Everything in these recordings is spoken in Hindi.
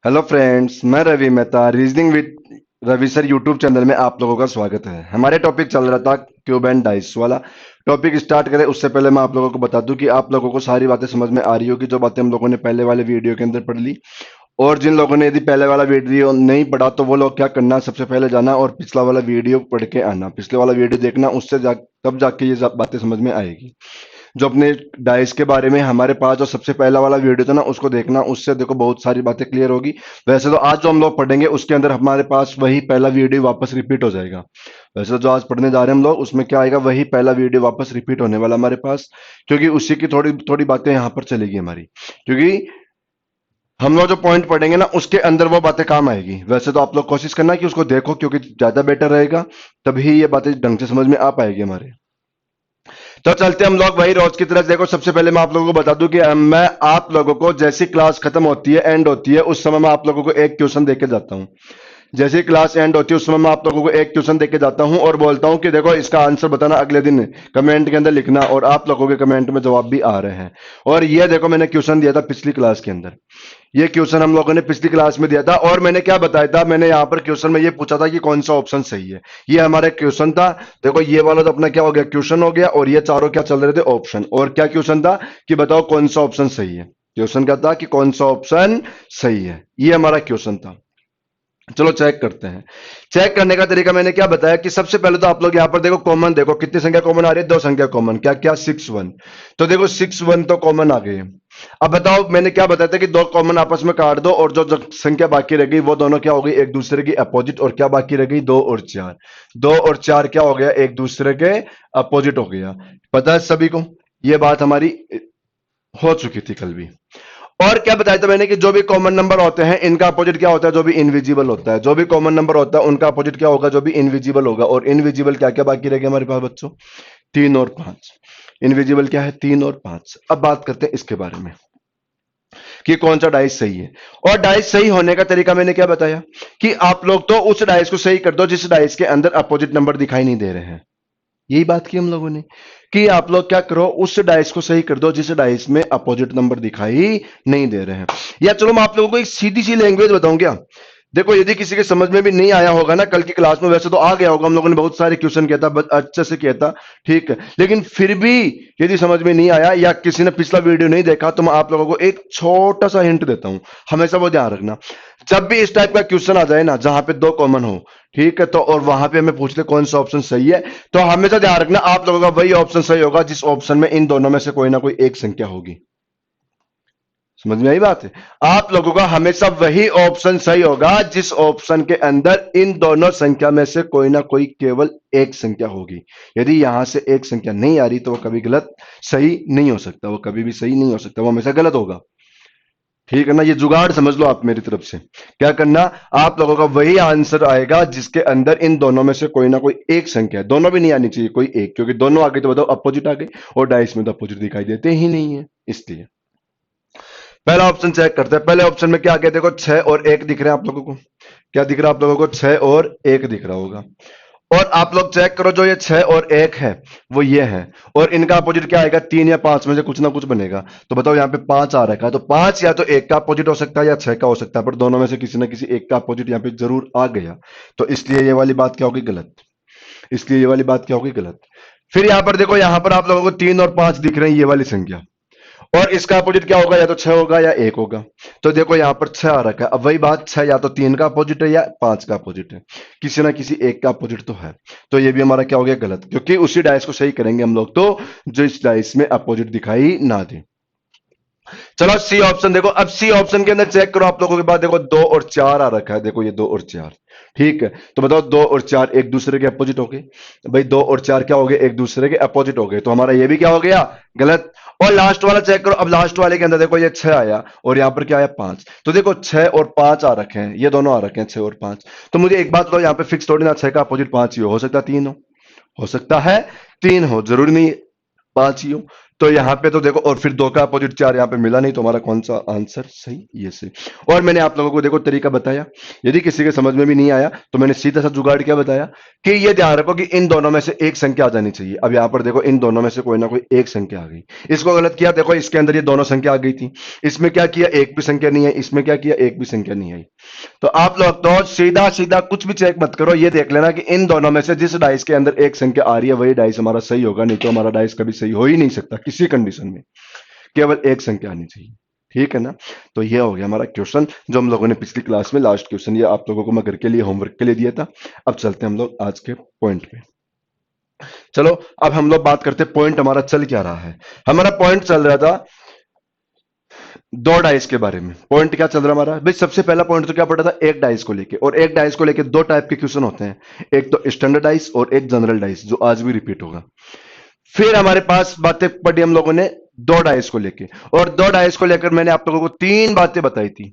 हेलो फ्रेंड्स, मैं Ravi Mehta reasoning with Ravi sir YouTube channel में आप लोगों का स्वागत है। हमारे टॉपिक चल रहा था क्यूब एंड डाइस वाला। टॉपिक स्टार्ट करें उससे पहले मैं आप लोगों को बता दूं कि आप लोगों को सारी बातें समझ में आ रही होगी जो बातें हम लोगों ने पहले वाले वीडियो के अंदर पढ़ ली। और जिन लोगों ने यदि पहले वाला वीडियो नहीं पढ़ा तो वो लोग क्या करना, सबसे पहले जाना और पिछला वाला वीडियो पढ़ के आना, पिछले वाला वीडियो देखना, उससे तब जाके ये बातें समझ में आएगी। जो अपने डाइस के बारे में हमारे पास जो सबसे पहला वाला वीडियो था ना, उसको देखना, उससे देखो बहुत सारी बातें क्लियर होगी। वैसे तो आज जो हम लोग पढ़ेंगे उसके अंदर हमारे पास वही पहला वीडियो वापस रिपीट हो जाएगा। वैसे तो जो आज पढ़ने जा रहे हैं हम लोग, उसमें क्या आएगा, वही पहला वीडियो वापस रिपीट होने वाला हमारे पास, क्योंकि उसी की थोड़ी थोड़ी बातें यहाँ पर चलेगी हमारी, क्योंकि हम लोग जो पॉइंट पढ़ेंगे ना उसके अंदर वो बातें काम आएगी। वैसे तो आप लोग कोशिश करना कि उसको देखो, क्योंकि ज्यादा बेटर रहेगा, तभी ये बातें ढंग से समझ में आ पाएगी हमारे। तो चलते हम लोग वही रोज की तरह। देखो, सबसे पहले मैं आप लोगों को बता दूं कि मैं आप लोगों को जैसी क्लास खत्म होती है, एंड होती है, उस समय मैं आप लोगों को एक क्वेश्चन देके जाता हूं। जैसे ही क्लास एंड होती है उस समय मैं आप लोगों को एक क्वेश्चन देके जाता हूं और बोलता हूं कि देखो इसका आंसर बताना अगले दिन कमेंट के अंदर लिखना, और आप लोगों के कमेंट में जवाब भी आ रहे हैं। और ये देखो, मैंने क्वेश्चन दिया था पिछली क्लास के अंदर, ये क्वेश्चन हम लोगों ने पिछली क्लास में दिया था, और मैंने क्या बताया था, मैंने यहाँ पर क्वेश्चन में ये पूछा था कि कौन सा ऑप्शन सही है। ये हमारा क्वेश्चन था। देखो, ये वाला तो अपना क्या हो गया, क्वेश्चन हो गया, और ये चारों क्या चल रहे थे, ऑप्शन। और क्या क्वेश्चन था कि बताओ कौन सा ऑप्शन सही है। क्वेश्चन क्या था कि कौन सा ऑप्शन सही है, ये हमारा क्वेश्चन था। चलो चेक करते हैं। चेक करने का तरीका मैंने क्या बताया कि सबसे पहले तो आप लोग यहां पर देखो, कॉमन देखो कितनी संख्या कॉमन आ रही है, दो संख्या कॉमन, क्या क्या, 6 1। तो देखो 6 1 तो कॉमन आ गई। अब बताओ, मैंने क्या बताया था कि दो कॉमन आपस में काट दो, और जो संख्या बाकी रह गई वो दोनों क्या हो गई, एक दूसरे की अपोजिट। और क्या बाकी रह गई, 2 और 4। 2 और 4 क्या हो गया, एक दूसरे के अपोजिट हो गया। पता है सभी को, ये बात हमारी हो चुकी थी कल भी। और क्या बताया था मैंने कि जो भी कॉमन नंबर होते हैं इनका अपोजिट क्या होता है, जो भी इनविजिबल होता है। जो भी कॉमन नंबर होता है उनका अपोजिट क्या होगा, जो भी इनविजिबल होगा। और इनविजिबल क्या क्या बाकी रहेगा हमारे पास बच्चों, 3 और 5। इनविजिबल क्या है, 3 और 5। अब बात करते हैं इसके बारे में कि कौन सा डाइस सही है। और डाइस सही होने का तरीका मैंने क्या बताया कि आप लोग तो उस डाइस को सही कर दो जिस डाइस के अंदर अपोजिट नंबर दिखाई नहीं दे रहे हैं। यही बात की हम लोगों ने कि आप लोग क्या करो, उस डाइस को सही कर दो जिस डाइस में अपोजिट नंबर दिखाई नहीं दे रहे हैं। या चलो मैं आप लोगों को एक सीधी सी लैंग्वेज बताऊं क्या। देखो, यदि किसी के समझ में भी नहीं आया होगा ना कल की क्लास में, वैसे तो आ गया होगा, हम लोगों ने बहुत सारे क्वेश्चन किया था, अच्छे से किया था, ठीक है, लेकिन फिर भी यदि समझ में नहीं आया या किसी ने पिछला वीडियो नहीं देखा तो मैं आप लोगों को एक छोटा सा हिंट देता हूं, हमेशा वो ध्यान रखना। जब भी इस टाइप का क्वेश्चन आ जाए ना जहां पे दो कॉमन हो, ठीक है, तो और वहां पे हमें पूछते कौन सा ऑप्शन सही है, तो हमेशा ध्यान रखना आप लोगों का वही ऑप्शन सही होगा जिस ऑप्शन में इन दोनों में से कोई ना कोई एक संख्या होगी। समझ में आई बात है। आप लोगों का हमेशा वही ऑप्शन सही होगा जिस ऑप्शन के अंदर इन दोनों संख्या में से कोई ना कोई केवल एक संख्या होगी। यदि यहां से एक संख्या नहीं आ रही तो वो कभी गलत सही नहीं हो सकता, वो कभी भी सही नहीं हो सकता, वो हमेशा गलत होगा। ठीक है ना, ये जुगाड़ समझ लो आप मेरी तरफ से। क्या करना, आप लोगों का वही आंसर आएगा जिसके अंदर इन दोनों में से कोई ना कोई एक संख्या है। दोनों भी नहीं आनी चाहिए, कोई एक, क्योंकि दोनों आ गई तो बताओ अपोजिट आ गई, और डाइस में तो अपोजिट दिखाई देते ही नहीं है, इसलिए पहला ऑप्शन चेक करते हैं। पहले ऑप्शन में क्या आ गया, देखो 6 और 1 दिख रहे हैं आप लोगों को। क्या दिख रहा है आप लोगों को, 6 और 1 दिख रहा होगा। और आप लोग चेक करो, जो ये 6 और 1 है वो ये है, और इनका अपोजिट क्या आएगा, 3 या 5 में से कुछ ना कुछ बनेगा। तो बताओ, यहाँ पे 5 आ रखा है, तो 5 या तो 1 का अपोजिट हो सकता है या 6 का हो सकता है, पर दोनों में से किसी ना किसी एक का अपोजिट यहाँ पे जरूर आ गया। तो इसलिए ये वाली बात क्या होगी, गलत। इसलिए ये वाली बात क्या होगी, गलत। फिर यहाँ पर देखो, यहाँ पर आप लोगों को 3 और 5 दिख रहे हैं, ये वाली संख्या, और इसका अपोजिट क्या होगा, या तो 6 होगा या 1 होगा। तो देखो यहाँ पर 6 आ रखा है, अब वही बात, 6 या तो 3 का अपोजिट है या 5 का अपोजिट है, किसी ना किसी एक का अपोजिट तो है। तो ये भी हमारा क्या हो गया, गलत, क्योंकि उसी डाइस को सही करेंगे हम लोग तो जो इस डाइस में अपोजिट दिखाई ना दे। चलो सी ऑप्शन देखो, अब सी ऑप्शन के अंदर चेक करो आप लोगों के बाद, देखो 2 और 4 आ रखा है, देखो ये 2 और 4, ठीक है। तो बताओ 2 और 4 एक दूसरे के अपोजिट हो गए। भाई 2 और 4 क्या हो गए, एक दूसरे के अपोजिट हो गए, तो हमारा ये भी क्या हो गया, गलत। और लास्ट वाला चेक करो, अब लास्ट वाले के अंदर देखो ये 6 आया, और यहां पर क्या आया, 5। तो देखो 6 और 5 आ रखे हैं, ये दोनों आ रखे हैं 6 और 5। तो मुझे एक बात बताओ, यहाँ पे फिक्स थोड़ी ना 6 का अपोजिट 5 ही हो सकता है 3 हो सकता है 3 हो, जरूरी नहीं 5 ही हो। तो यहाँ पे तो देखो, और फिर 2 का अपोजिट 4 यहाँ पे मिला नहीं, तो हमारा कौन सा आंसर सही, ये सही। और मैंने आप लोगों को देखो तरीका बताया, यदि किसी के समझ में भी नहीं आया तो मैंने सीधा सा जुगाड़ क्या बताया कि ये ध्यान रखो कि इन दोनों में से एक संख्या आ जानी चाहिए। अब यहाँ पर देखो इन दोनों में से कोई ना कोई एक संख्या आ गई, इसको गलत किया, देखो इसके अंदर ये दोनों संख्या आ गई थी, इसमें क्या किया, एक भी संख्या नहीं है, इसमें क्या किया, एक भी संख्या नहीं आई। तो आप लोग तो सीधा सीधा कुछ भी चेक मत करो, ये देख लेना कि इन दोनों में से जिस डाइस के अंदर एक संख्या आ रही है वही डाइस हमारा सही होगा, नहीं तो हमारा डाइस कभी सही हो ही नहीं सकता किसी कंडीशन में, केवल एक संख्या आनी चाहिए। ठीक है ना। तो ये हो गया हमारा क्वेश्चन जो हम लोगों ने पिछली क्लास में, लास्ट क्वेश्चन ये आप लोगों को मैं घर के लिए होमवर्क के लिए दिया था। अब चलते हैं हम लोग आज के पॉइंट पे। चलो अब हम लोग बात करते हैं पॉइंट हमारा चल क्या रहा है। हमारा पॉइंट चल रहा था दो डाइस के बारे में। पॉइंट क्या चल रहा हमारा भाई, सबसे पहला पॉइंट तो क्या पड़ा था, एक डाइस को लेके, और एक डाइस को लेके दो टाइप के क्वेश्चन होते हैं, एक तो स्टैंडर्ड डाइस और एक जनरल डाइस, जो आज भी रिपीट होगा। फिर हमारे पास बातें पढ़ी हम लोगों ने दो डाइस को लेके, और दो डाइस को लेकर मैंने आप लोगों को तीन बातें बताई थी।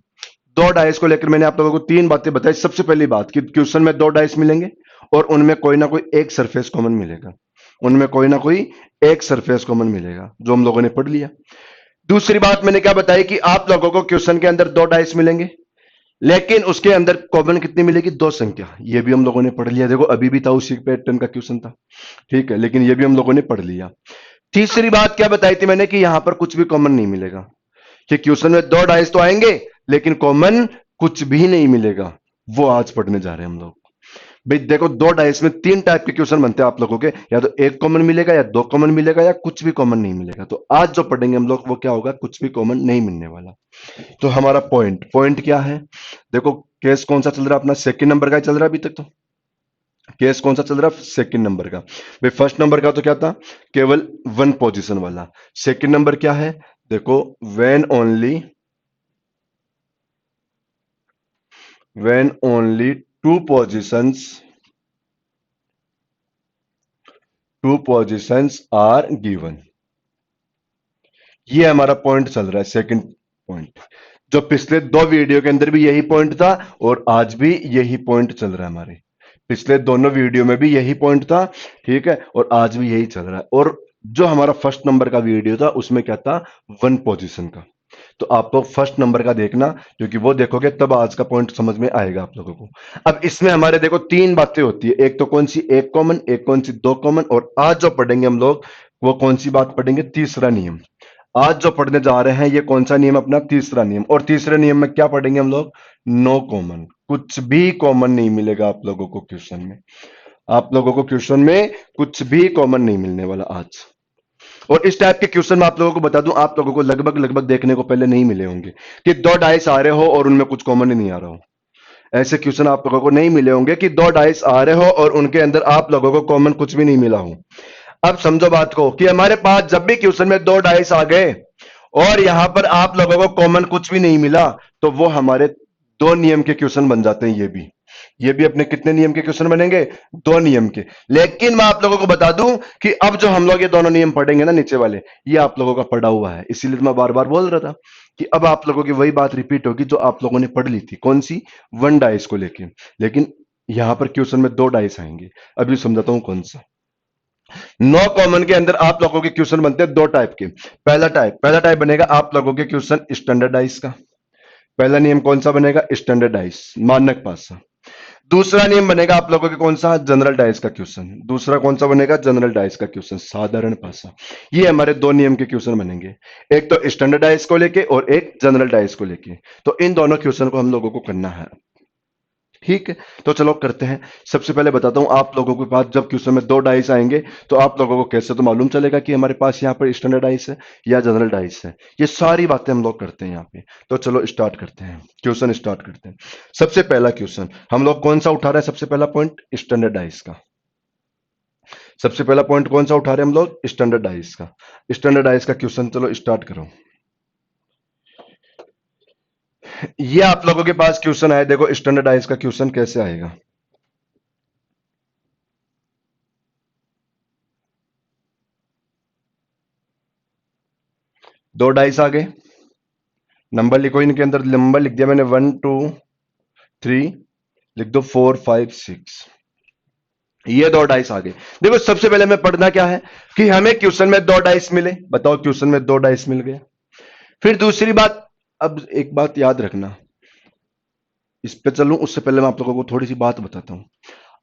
दो डाइस को लेकर मैंने आप लोगों को तीन बातें बताई। सबसे पहली बात कि क्वेश्चन में दो डाइस मिलेंगे और उनमें कोई ना कोई एक सरफेस कॉमन मिलेगा, उनमें कोई ना कोई एक सरफेस कॉमन मिलेगा, जो हम लोगों ने पढ़ लिया। दूसरी बात मैंने क्या बताई कि आप लोगों को क्वेश्चन के अंदर दो डाइस मिलेंगे, लेकिन उसके अंदर कॉमन कितनी मिलेगी, दो संख्या। ये भी हम लोगों ने पढ़ लिया, देखो अभी भी था उसी पैटर्न का क्वेश्चन था, ठीक है, लेकिन ये भी हम लोगों ने पढ़ लिया। तीसरी बात क्या बताई थी मैंने कि यहां पर कुछ भी कॉमन नहीं मिलेगा, कि क्वेश्चन में दो डाइस तो आएंगे लेकिन कॉमन कुछ भी नहीं मिलेगा। वो आज पढ़ने जा रहे हैं हम लोग। भाई देखो दो डाइस में तीन टाइप के क्वेश्चन बनते हैं आप लोगों के, या तो एक कॉमन मिलेगा, या दो कॉमन मिलेगा, या कुछ भी कॉमन नहीं मिलेगा। तो आज जो पढ़ेंगे हम लोग वो क्या होगा, कुछ भी कॉमन नहीं मिलने वाला। तो हमारा पॉइंट पॉइंट क्या है, देखो केस कौन सा चल रहा है अपना, सेकंड नंबर का ही चल रहा है अभी तक। तो केस कौन सा चल रहा है, सेकंड नंबर का। भाई फर्स्ट नंबर का तो क्या था, केवल वन पोजीशन वाला। सेकंड नंबर क्या है, देखो when only two positions are given। ये हमारा पॉइंट चल रहा है, सेकंड पॉइंट, जो पिछले दो वीडियो के अंदर भी यही पॉइंट था और आज भी यही पॉइंट चल रहा है हमारे। पिछले दोनों वीडियो में भी यही पॉइंट था, ठीक है, और आज भी यही चल रहा है। और जो हमारा फर्स्ट नंबर का वीडियो था उसमें क्या था, वन पोजीशन का। तो आप लोग फर्स्ट नंबर का देखना, क्योंकि वो देखोगे तब आज का पॉइंट समझ में आएगा आप लोगों को। अब इसमें हमारे देखो तीन बातें होती है, एक तो कौन सी, एक कॉमन, एक कौन सी, दो कॉमन, और आज जो पढ़ेंगे हम लोग वो कौन सी बात पढ़ेंगे, तीसरा नियम। आज जो पढ़ने जा रहे हैं ये कौन सा नियम, अपना तीसरा नियम। और तीसरे नियम में क्या पढ़ेंगे हम लोग, नो कॉमन। कुछ भी कॉमन नहीं मिलेगा आप लोगों को क्वेश्चन में, आप लोगों को क्वेश्चन में कुछ भी कॉमन नहीं मिलने वाला आज। और इस टाइप के क्वेश्चन मैं आप लोगों को बता दूं, आप लोगों को लगभग लगभग देखने को पहले नहीं मिले होंगे कि दो डाइस आ रहे हो और उनमें कुछ कॉमन ही नहीं आ रहा हो। ऐसे क्वेश्चन आप लोगों को नहीं मिले होंगे कि दो डाइस आ रहे हो और उनके अंदर आप लोगों को कॉमन कुछ भी नहीं मिला हो। अब समझो बात को कि हमारे पास जब भी क्वेश्चन में दो डाइस आ गए और यहां पर आप लोगों को कॉमन कुछ भी नहीं मिला, तो वो हमारे दो नियम के क्वेश्चन बन जाते हैं। ये भी अपने कितने नियम के क्वेश्चन बनेंगे, दो नियम के। लेकिन मैं आप लोगों को बता दूं कि अब जो हम लोग ये दोनों नियम पढ़ेंगे ना नीचे वाले, ये आप लोगों का पढ़ा हुआ है, इसीलिए तो मैं बार बार बोल रहा था कि अब आप लोगों की वही बात रिपीट होगी जो आप लोगों ने पढ़ ली थी, कौन सी, वन डाइस को लेके। लेकिन यहां पर क्वेश्चन में दो डाइस आएंगे, अभी समझाता हूं कौन सा। नो कॉमन के अंदर आप लोगों के क्वेश्चन बनते हैं दो टाइप के। पहला टाइप बनेगा आप लोगों के क्वेश्चन स्टैंडर्डाइज का। पहला नियम कौन सा बनेगा, स्टैंडर्डाइज, मानक पासा। दूसरा नियम बनेगा आप लोगों के कौन सा, जनरल डाइस का क्वेश्चन। दूसरा कौन सा बनेगा, जनरल डाइस का क्वेश्चन, साधारण पासा। ये हमारे दो नियम के क्वेश्चन बनेंगे, एक तो स्टैंडर्डाइज को लेके और एक जनरल डाइस को लेके। तो इन दोनों क्वेश्चन को हम लोगों को करना है, ठीक है। तो चलो करते हैं। सबसे पहले बताता हूं आप लोगों के पास जब क्वेश्चन में दो डाइस आएंगे तो आप लोगों को कैसे तो मालूम चलेगा कि हमारे पास यहाँ पर स्टैंडर्ड डाइस है या जनरल डाइस है। ये सारी बातें हम लोग करते हैं यहाँ पे। तो चलो स्टार्ट करते हैं, क्वेश्चन स्टार्ट करते हैं। सबसे पहला क्वेश्चन हम लोग कौन सा उठा रहे हैं, सबसे पहला पॉइंट स्टैंडर्ड डाइस का। सबसे पहला पॉइंट कौन सा उठा रहे हैं हम लोग, स्टैंडर्ड डाइस का। स्टैंडर्ड डाइस का क्वेश्चन चलो स्टार्ट करो। ये आप लोगों के पास क्वेश्चन आया, देखो स्टैंडर्ड डाइस का क्वेश्चन कैसे आएगा। दो डाइस आ गए, नंबर लिखो, इनके अंदर नंबर लिख दिया मैंने, 1 2 3, लिख दो 4 5 6। ये दो डाइस आ गए। देखो सबसे पहले हमें पढ़ना क्या है कि हमें क्वेश्चन में दो डाइस मिले। बताओ क्वेश्चन में दो डाइस मिल गए। फिर दूसरी बात, अब एक बात याद रखना, इस पे चलूं उससे पहले मैं आप लोगों को थोड़ी सी बात बताता हूं।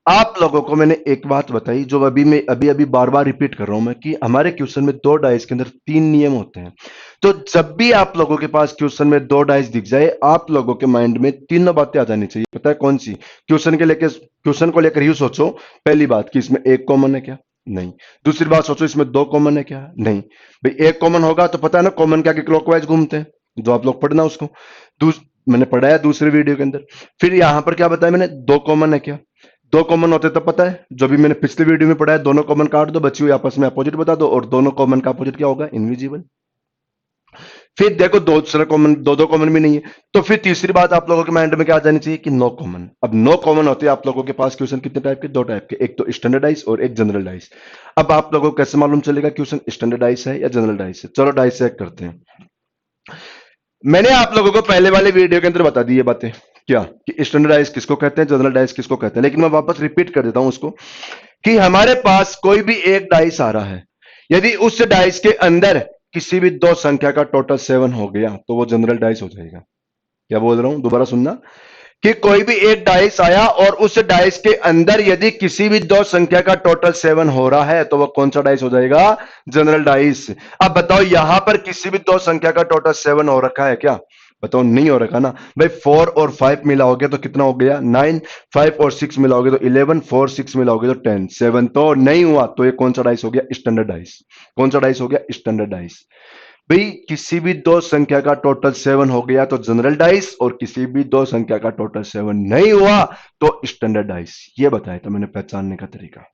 आप लोगों को मैंने एक बात बताई जो अभी मैं अभी अभी बार बार रिपीट कर रहा हूं मैं, कि हमारे क्वेश्चन में दो डाइस के अंदर तीन नियम होते हैं। तो जब भी आप लोगों के पास क्वेश्चन में दो डाइस दिख जाए, आप लोगों के माइंड में तीनों बातें आ जानी चाहिए। पता है कौन सी? क्वेश्चन को लेकर यूं सोचो। पहली बात कि इसमें एक कॉमन है क्या? नहीं। दूसरी बात सोचो इसमें दो कॉमन है क्या? नहीं। भाई एक कॉमन होगा तो पता है ना कॉमन क्या, कि क्लॉकवाइज घूमते हैं, जो आप लोग पढ़ना उसको। मैंने पढ़ाया दूसरे वीडियो के अंदर। फिर यहां पर क्या बताया मैंने, दो कॉमन है क्या? दो कॉमन होते तब पता है, जो भी मैंने पिछले वीडियो में पढ़ा है, दोनों कॉमन काट दो, बची हुई आपस में अपोजिट बता दो, और दोनों कॉमन का अपोजिट क्या होगा? इनविजिबल। फिर देखो दूसरा कॉमन, दो दो कॉमन भी नहीं है, तो फिर तीसरी बात आप लोगों के माइंड में क्या आ जानी चाहिए कि नो कॉमन। अब नो कॉमन होते हैं आप लोगों के पास क्वेश्चन कितने टाइप के? दो टाइप के, एक तो स्टैंडर्डाइज और एक जनरलाइज। अब आप लोगों को कैसे मालूम चलेगा क्वेश्चन स्टैंडर्डाइज है या जनरलाइज है? चलो डाइसेक्ट करते हैं। मैंने आप लोगों को पहले वाले वीडियो के अंदर बता दी ये बातें, क्या कि स्टैंडर्डाइज किसको कहते हैं, जनरलाइज किसको कहते हैं, लेकिन मैं वापस रिपीट कर देता हूं उसको, कि हमारे पास कोई भी एक डाइस आ रहा है, यदि उस डाइस के अंदर किसी भी दो संख्या का टोटल 7 हो गया तो वो जनरल डाइस हो जाएगा। क्या बोल रहा हूं, दोबारा सुनना, कि कोई भी एक डाइस आया और उस डाइस के अंदर यदि किसी भी दो संख्या का टोटल 7 हो रहा है तो वह कौन सा डाइस हो जाएगा? General dice. अब बताओ यहां पर किसी भी दो संख्या का टोटल 7 हो रखा है क्या? बताओ नहीं हो रखा ना भाई। 4 और 5 मिला हो गया तो कितना हो गया? 9। 5 और 6 मिला हो गया तो 11। 4 6 मिला हो गया तो 10। 7 तो नहीं हुआ, तो ये कौन सा डाइस हो गया? Standard dice. कौन सा डाइस हो गया? Standard dice. भाई किसी भी दो संख्या का टोटल 7 हो गया तो जनरल डाइस, और किसी भी दो संख्या का टोटल 7 नहीं हुआ तो स्टैंडर्ड डाइस। ये बताया था मैंने पहचानने का तरीका।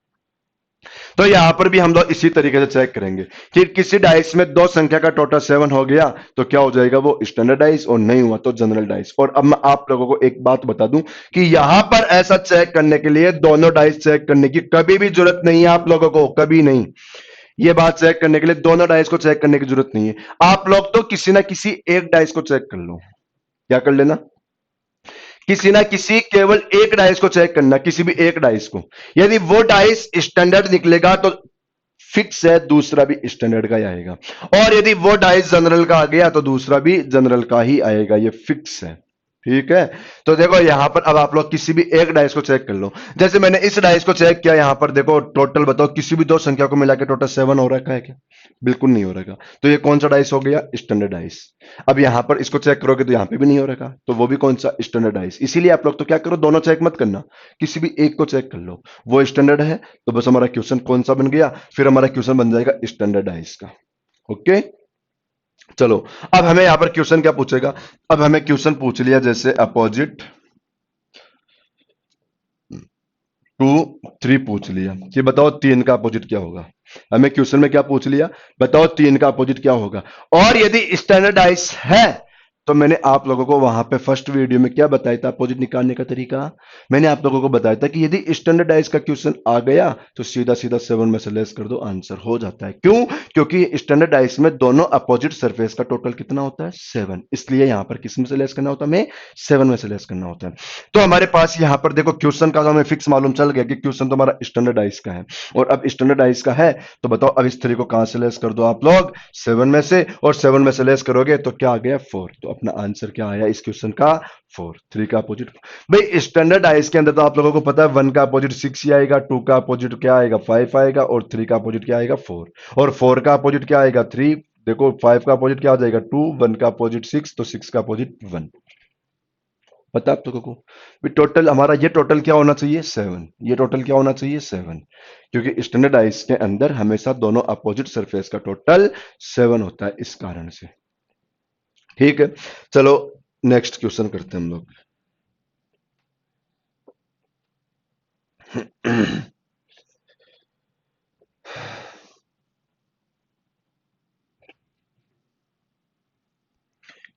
तो यहां पर भी हम लोग इसी तरीके से चेक करेंगे कि किसी डाइस में दो संख्या का टोटल 7 हो गया तो क्या हो जाएगा? वो स्टैंडर्ड डाइस, और नहीं हुआ तो जनरल डाइस। और अब मैं आप लोगों को एक बात बता दूं कि यहां पर ऐसा चेक करने के लिए दोनों डाइस चेक करने की कभी भी जरूरत नहीं है आप लोगों को, कभी नहीं। ये बात चेक करने के लिए दोनों डाइस को चेक करने की जरूरत नहीं है। आप लोग तो किसी ना किसी एक डाइस को चेक कर लो। क्या कर लेना? किसी ना किसी केवल एक डाइस को चेक करना, किसी भी एक डाइस को। यदि वो डाइस स्टैंडर्ड निकलेगा तो फिक्स है दूसरा भी स्टैंडर्ड का ही आएगा, और यदि वो डाइस जनरल का आ गया तो दूसरा भी जनरल का ही आएगा। ये फिक्स है। ठीक है। तो देखो यहां पर अब आप लोग किसी भी एक डाइस को चेक कर लो। जैसे मैंने इस डाइस को चेक किया, यहां पर देखो टोटल बताओ किसी भी दो संख्या को मिला के टोटल 7 हो रखा है क्या? बिल्कुल नहीं हो रखा। तो ये कौन सा डाइस हो गया? Standard dice. अब यहां पर इसको चेक करोगे तो यहां पे भी नहीं हो रखा, तो वो भी कौन सा? Standard dice. इसीलिए आप लोग तो क्या करो, दोनों चेक मत करना, किसी भी एक को चेक कर लो। वो स्टैंडर्ड है तो बस हमारा क्वेश्चन कौन सा बन गया? फिर हमारा क्वेश्चन बन जाएगा स्टैंडर्ड डाइस का। ओके। चलो अब हमें यहां पर क्वेश्चन क्या पूछेगा? अब हमें क्वेश्चन पूछ लिया जैसे अपोजिट 2 3 पूछ लिया कि बताओ 3 का अपोजिट क्या होगा। हमें क्वेश्चन में क्या पूछ लिया? बताओ 3 का अपोजिट क्या होगा। और यदि स्टैंडर्डाइज है तो मैंने आप लोगों को वहां पे फर्स्ट वीडियो में क्या बताया था अपोजिट निकालने का तरीका? मैंने आप लोगों को बताया था कि यदि स्टैंडर्डाइज का क्वेश्चन आ गया तो सीधा सीधा 7 में से लेस कर दो, आंसर हो जाता है। क्यों? क्योंकि स्टैंडर्डाइज में दोनों अपोजिट सरफेस का टोटल कितना होता है? 7। इसलिए यहां पर किस में से लेस करना होता है? हमें 7 में से लेस करना होता है। तो हमारे पास यहां पर देखो क्वेश्चन का तो हमें फिक्स मालूम चल गया कि क्वेश्चन तो हमारा स्टैंडर्डाइज का है, और अब स्टैंडर्डाइज का है तो बताओ अब इस 3 को कहां से लेस कर दो आप लोग? 7 में से, और 7 में से लेस करोगे तो क्या आ गया? 4। तो अपना आंसर क्या आया इस क्वेश्चन का? 4। 3 का अपोजिट। भाई स्टैंडर्डाइज के अंदर तो आप लोगों को पता है 1 का अपोजिट 6 ही आएगा, 2 का अपोजिट क्या आएगा? 5 आएगा, और 3 का अपोजिट क्या आएगा? 4। और 4 का अपोजिट क्या आएगा? 3। देखो 5 का अपोजिट क्या हो जाएगा? 2। 1 का अपोजिट 6, तो 6 का अपोजिट 1। पता है आप लोगों को टोटल हमारा ये टोटल क्या होना चाहिए? 7। ये टोटल क्या होना चाहिए? 7। क्योंकि स्टैंडर्डाइज के अंदर हमेशा दोनों अपोजिट सरफेस का टोटल 7 होता है, इस कारण से। ठीक है। चलो नेक्स्ट क्वेश्चन करते हैं हम लोग।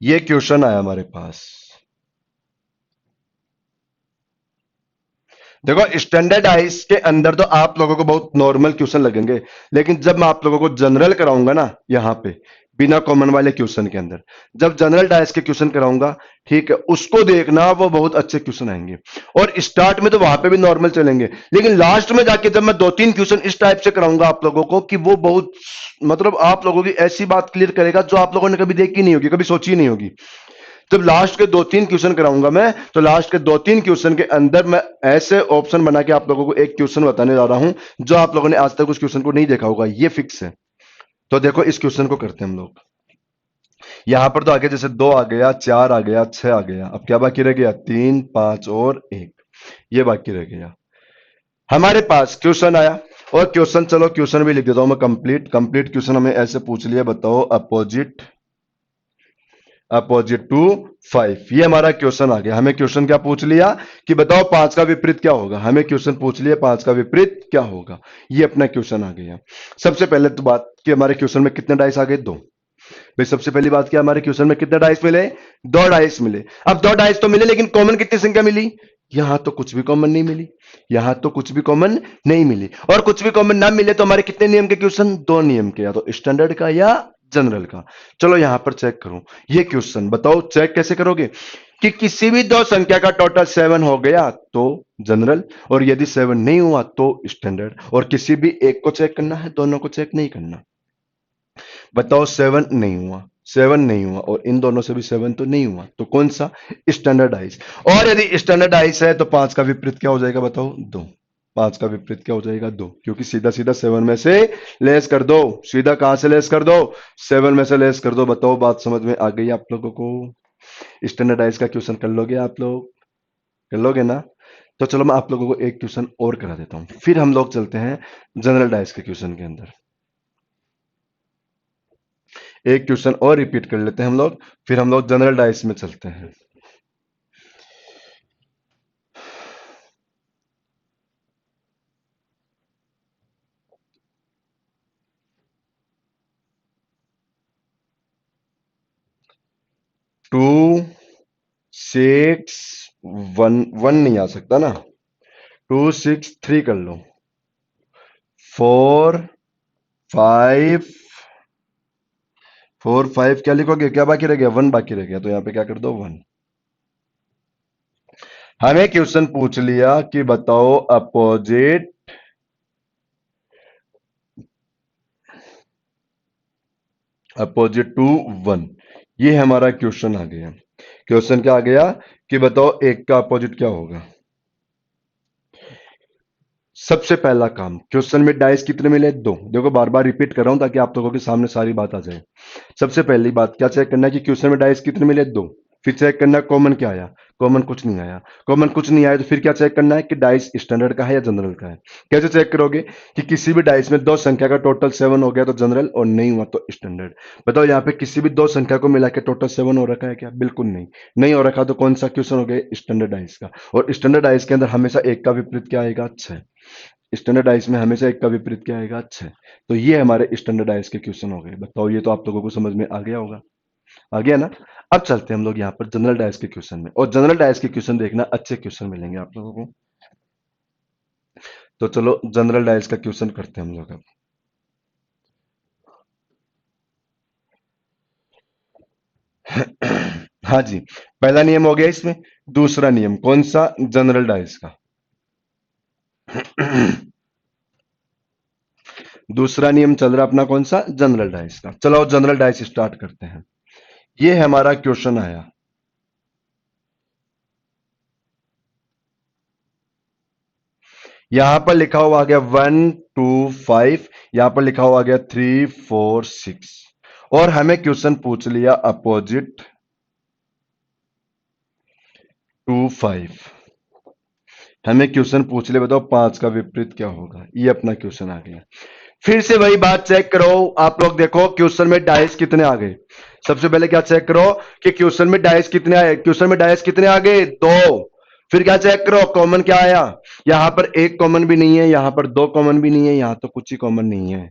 ये क्वेश्चन आया हमारे पास। देखो स्टैंडर्डाइज के अंदर तो आप लोगों को बहुत नॉर्मल क्वेश्चन लगेंगे, लेकिन जब मैं आप लोगों को जनरल कराऊंगा ना, यहां पे बिना कॉमन वाले क्वेश्चन के अंदर। जब जनरल डाइस के क्वेश्चन कराऊंगा, ठीक है, उसको देखना, वो बहुत अच्छे क्वेश्चन आएंगे। और स्टार्ट में तो वहां पे भी नॉर्मल चलेंगे, लेकिन लास्ट में जाके जब मैं 2-3 क्वेश्चन इस टाइप से कराऊंगा आप लोगों को कि वो बहुत, मतलब आप लोगों की ऐसी बात क्लियर करेगा जो आप लोगों ने कभी देखी नहीं होगी, कभी सोची नहीं होगी। जब लास्ट के 2-3 क्वेश्चन कराऊंगा मैं, तो लास्ट के 2-3 क्वेश्चन के अंदर मैं ऐसे ऑप्शन बना के आप लोगों को एक क्वेश्चन बताने जा रहा हूं जो आप लोगों ने आज तक उस क्वेश्चन को नहीं देखा होगा, ये फिक्स है। तो देखो इस क्वेश्चन को करते हैं हम लोग। यहां पर तो आगे जैसे 2 आ गया, 4 आ गया, 6 आ गया, अब क्या बाकी रह गया? 3, 5 और 1, ये बाकी रह गया। हमारे पास क्वेश्चन आया, और क्वेश्चन, चलो क्वेश्चन भी लिख देता हूं मैं, कंप्लीट क्वेश्चन हमें ऐसे पूछ लिया, बताओ अपोजिट टू 5, ये हमारा क्वेश्चन आ गया। हमें क्वेश्चन क्या पूछ लिया कि बताओ 5 का विपरीत क्या होगा। हमें क्वेश्चन पूछ लिया 5 का विपरीत क्या होगा, ये अपना क्वेश्चन आ गया। सबसे पहले तो बात कि हमारे क्वेश्चन में कितने डाइस आ गए? 2। भाई सबसे पहली बात क्या, हमारे क्वेश्चन में कितने डाइस मिले? 2 डाइस मिले। अब 2 डाइस तो मिले, लेकिन कॉमन कितनी संख्या मिली? यहां तो कुछ भी कॉमन नहीं मिली, यहां तो कुछ भी कॉमन नहीं मिली। और कुछ भी कॉमन ना मिले तो हमारे कितने नियम के क्वेश्चन? 2 नियम के, या तो स्टैंडर्ड का या जनरल का। चलो यहां पर चेक करो ये क्वेश्चन, बताओ चेक कैसे करोगे कि किसी भी 2 संख्या का टोटल 7 हो गया तो जनरल, और यदि 7 नहीं हुआ तो स्टैंडर्ड। और किसी भी एक को चेक करना है, दोनों को चेक नहीं करना। बताओ 7 नहीं हुआ, 7 नहीं हुआ, और इन दोनों से भी 7 तो नहीं हुआ, तो कौन सा? स्टैंडर्डाइज। और यदि स्टैंडर्डाइज है तो 5 का विपरीत क्या हो जाएगा? बताओ 2। 5 का विपरीत क्या हो जाएगा? 2, क्योंकि सीधा सीधा 7 में से लेस कर दो। सीधा कहां से लेस कर दो? 7 में से लेस कर दो। बताओ बात समझ में आ गई आप लोगों को? स्टैंडर्डाइज का क्वेश्चन कर लोगे आप लोग? कर लोगे ना? तो चलो मैं आप लोगों को एक क्वेश्चन और करा देता हूं, फिर हम लोग चलते हैं जनरल डाइस के क्वेश्चन के अंदर। एक क्वेश्चन और रिपीट कर लेते हैं हम लोग, फिर हम लोग जनरल डाइस में चलते हैं। टू 6 1 1 नहीं आ सकता ना, 2 6 3 कर लो, 4 5 4 5 क्या लिखोगे? क्या बाकी रह गया? 1 बाकी रह गया, तो यहां पे क्या कर दो? 1। हमें क्वेश्चन पूछ लिया कि बताओ अपोजिट टू 1, ये हमारा क्वेश्चन आ गया। क्वेश्चन क्या आ गया कि बताओ 1 का अपोजिट क्या होगा। सबसे पहला काम, क्वेश्चन में डाइस कितने मिले? 2। देखो बार बार रिपीट कर रहा हूं ताकि आप लोगों के सामने सारी बात आ जाए। सबसे पहली बात क्या चेक करना है कि क्वेश्चन में डाइस कितने मिले? 2। फिर चेक करना है कॉमन क्या आया। कॉमन कुछ नहीं आया। कॉमन कुछ नहीं आया तो फिर क्या चेक करना है कि डाइस स्टैंडर्ड का है या जनरल का है। कैसे चेक करोगे कि किसी भी डाइस में 2 संख्या का टोटल 7 हो गया तो जनरल, और नहीं हुआ तो स्टैंडर्ड। बताओ यहाँ पे किसी भी 2 संख्या को मिला के टोटल 7 हो रखा है क्या? बिल्कुल नहीं। नहीं हो रखा तो कौन सा क्वेश्चन हो गया? स्टैंडर्ड डाइस का। और स्टैंडर्ड डाइस के अंदर हमेशा 1 का विपरीत क्या आएगा? 6। स्टैंडर्डाइज में हमेशा 1 का विपरीत क्या आएगा? 6। तो ये हमारे स्टैंडर्डाइज के क्वेश्चन हो गए। बताओ ये तो आप लोगों को समझ में आ गया होगा, आ गया ना? अब चलते हैं हम लोग यहाँ पर जनरल डाइस के क्वेश्चन में, और जनरल डाइस के क्वेश्चन देखना, अच्छे क्वेश्चन मिलेंगे आप लोगों को। तो चलो जनरल डाइस का क्वेश्चन करते हैं हम लोग अब। हाँ जी, पहला नियम हो गया इसमें। दूसरा नियम कौन सा? जनरल डाइस का। दूसरा नियम चल रहा अपना कौन सा? जनरल डाइस का। चलो जनरल डाइस स्टार्ट करते हैं। ये हमारा क्वेश्चन आया, यहां पर लिखा हुआ आ गया 1 2 5, यहां पर लिखा हुआ आ गया 3 4 6, और हमें क्वेश्चन पूछ लिया अपोजिट टू 5। हमें क्वेश्चन पूछ लिया बताओ 5 का विपरीत क्या होगा। ये अपना क्वेश्चन आ गया। फिर से वही बात चेक करो आप लोग, देखो क्वेश्चन में डाइस कितने आ गए। सबसे पहले क्या चेक करो कि क्वेश्चन में डाइस कितने आए। क्वेश्चन में डाइस कितने आ गए? 2। फिर क्या चेक करो कॉमन क्या आया। यहां पर एक कॉमन भी नहीं है, यहां पर 2 कॉमन भी नहीं है, यहां तो कुछ ही कॉमन नहीं है,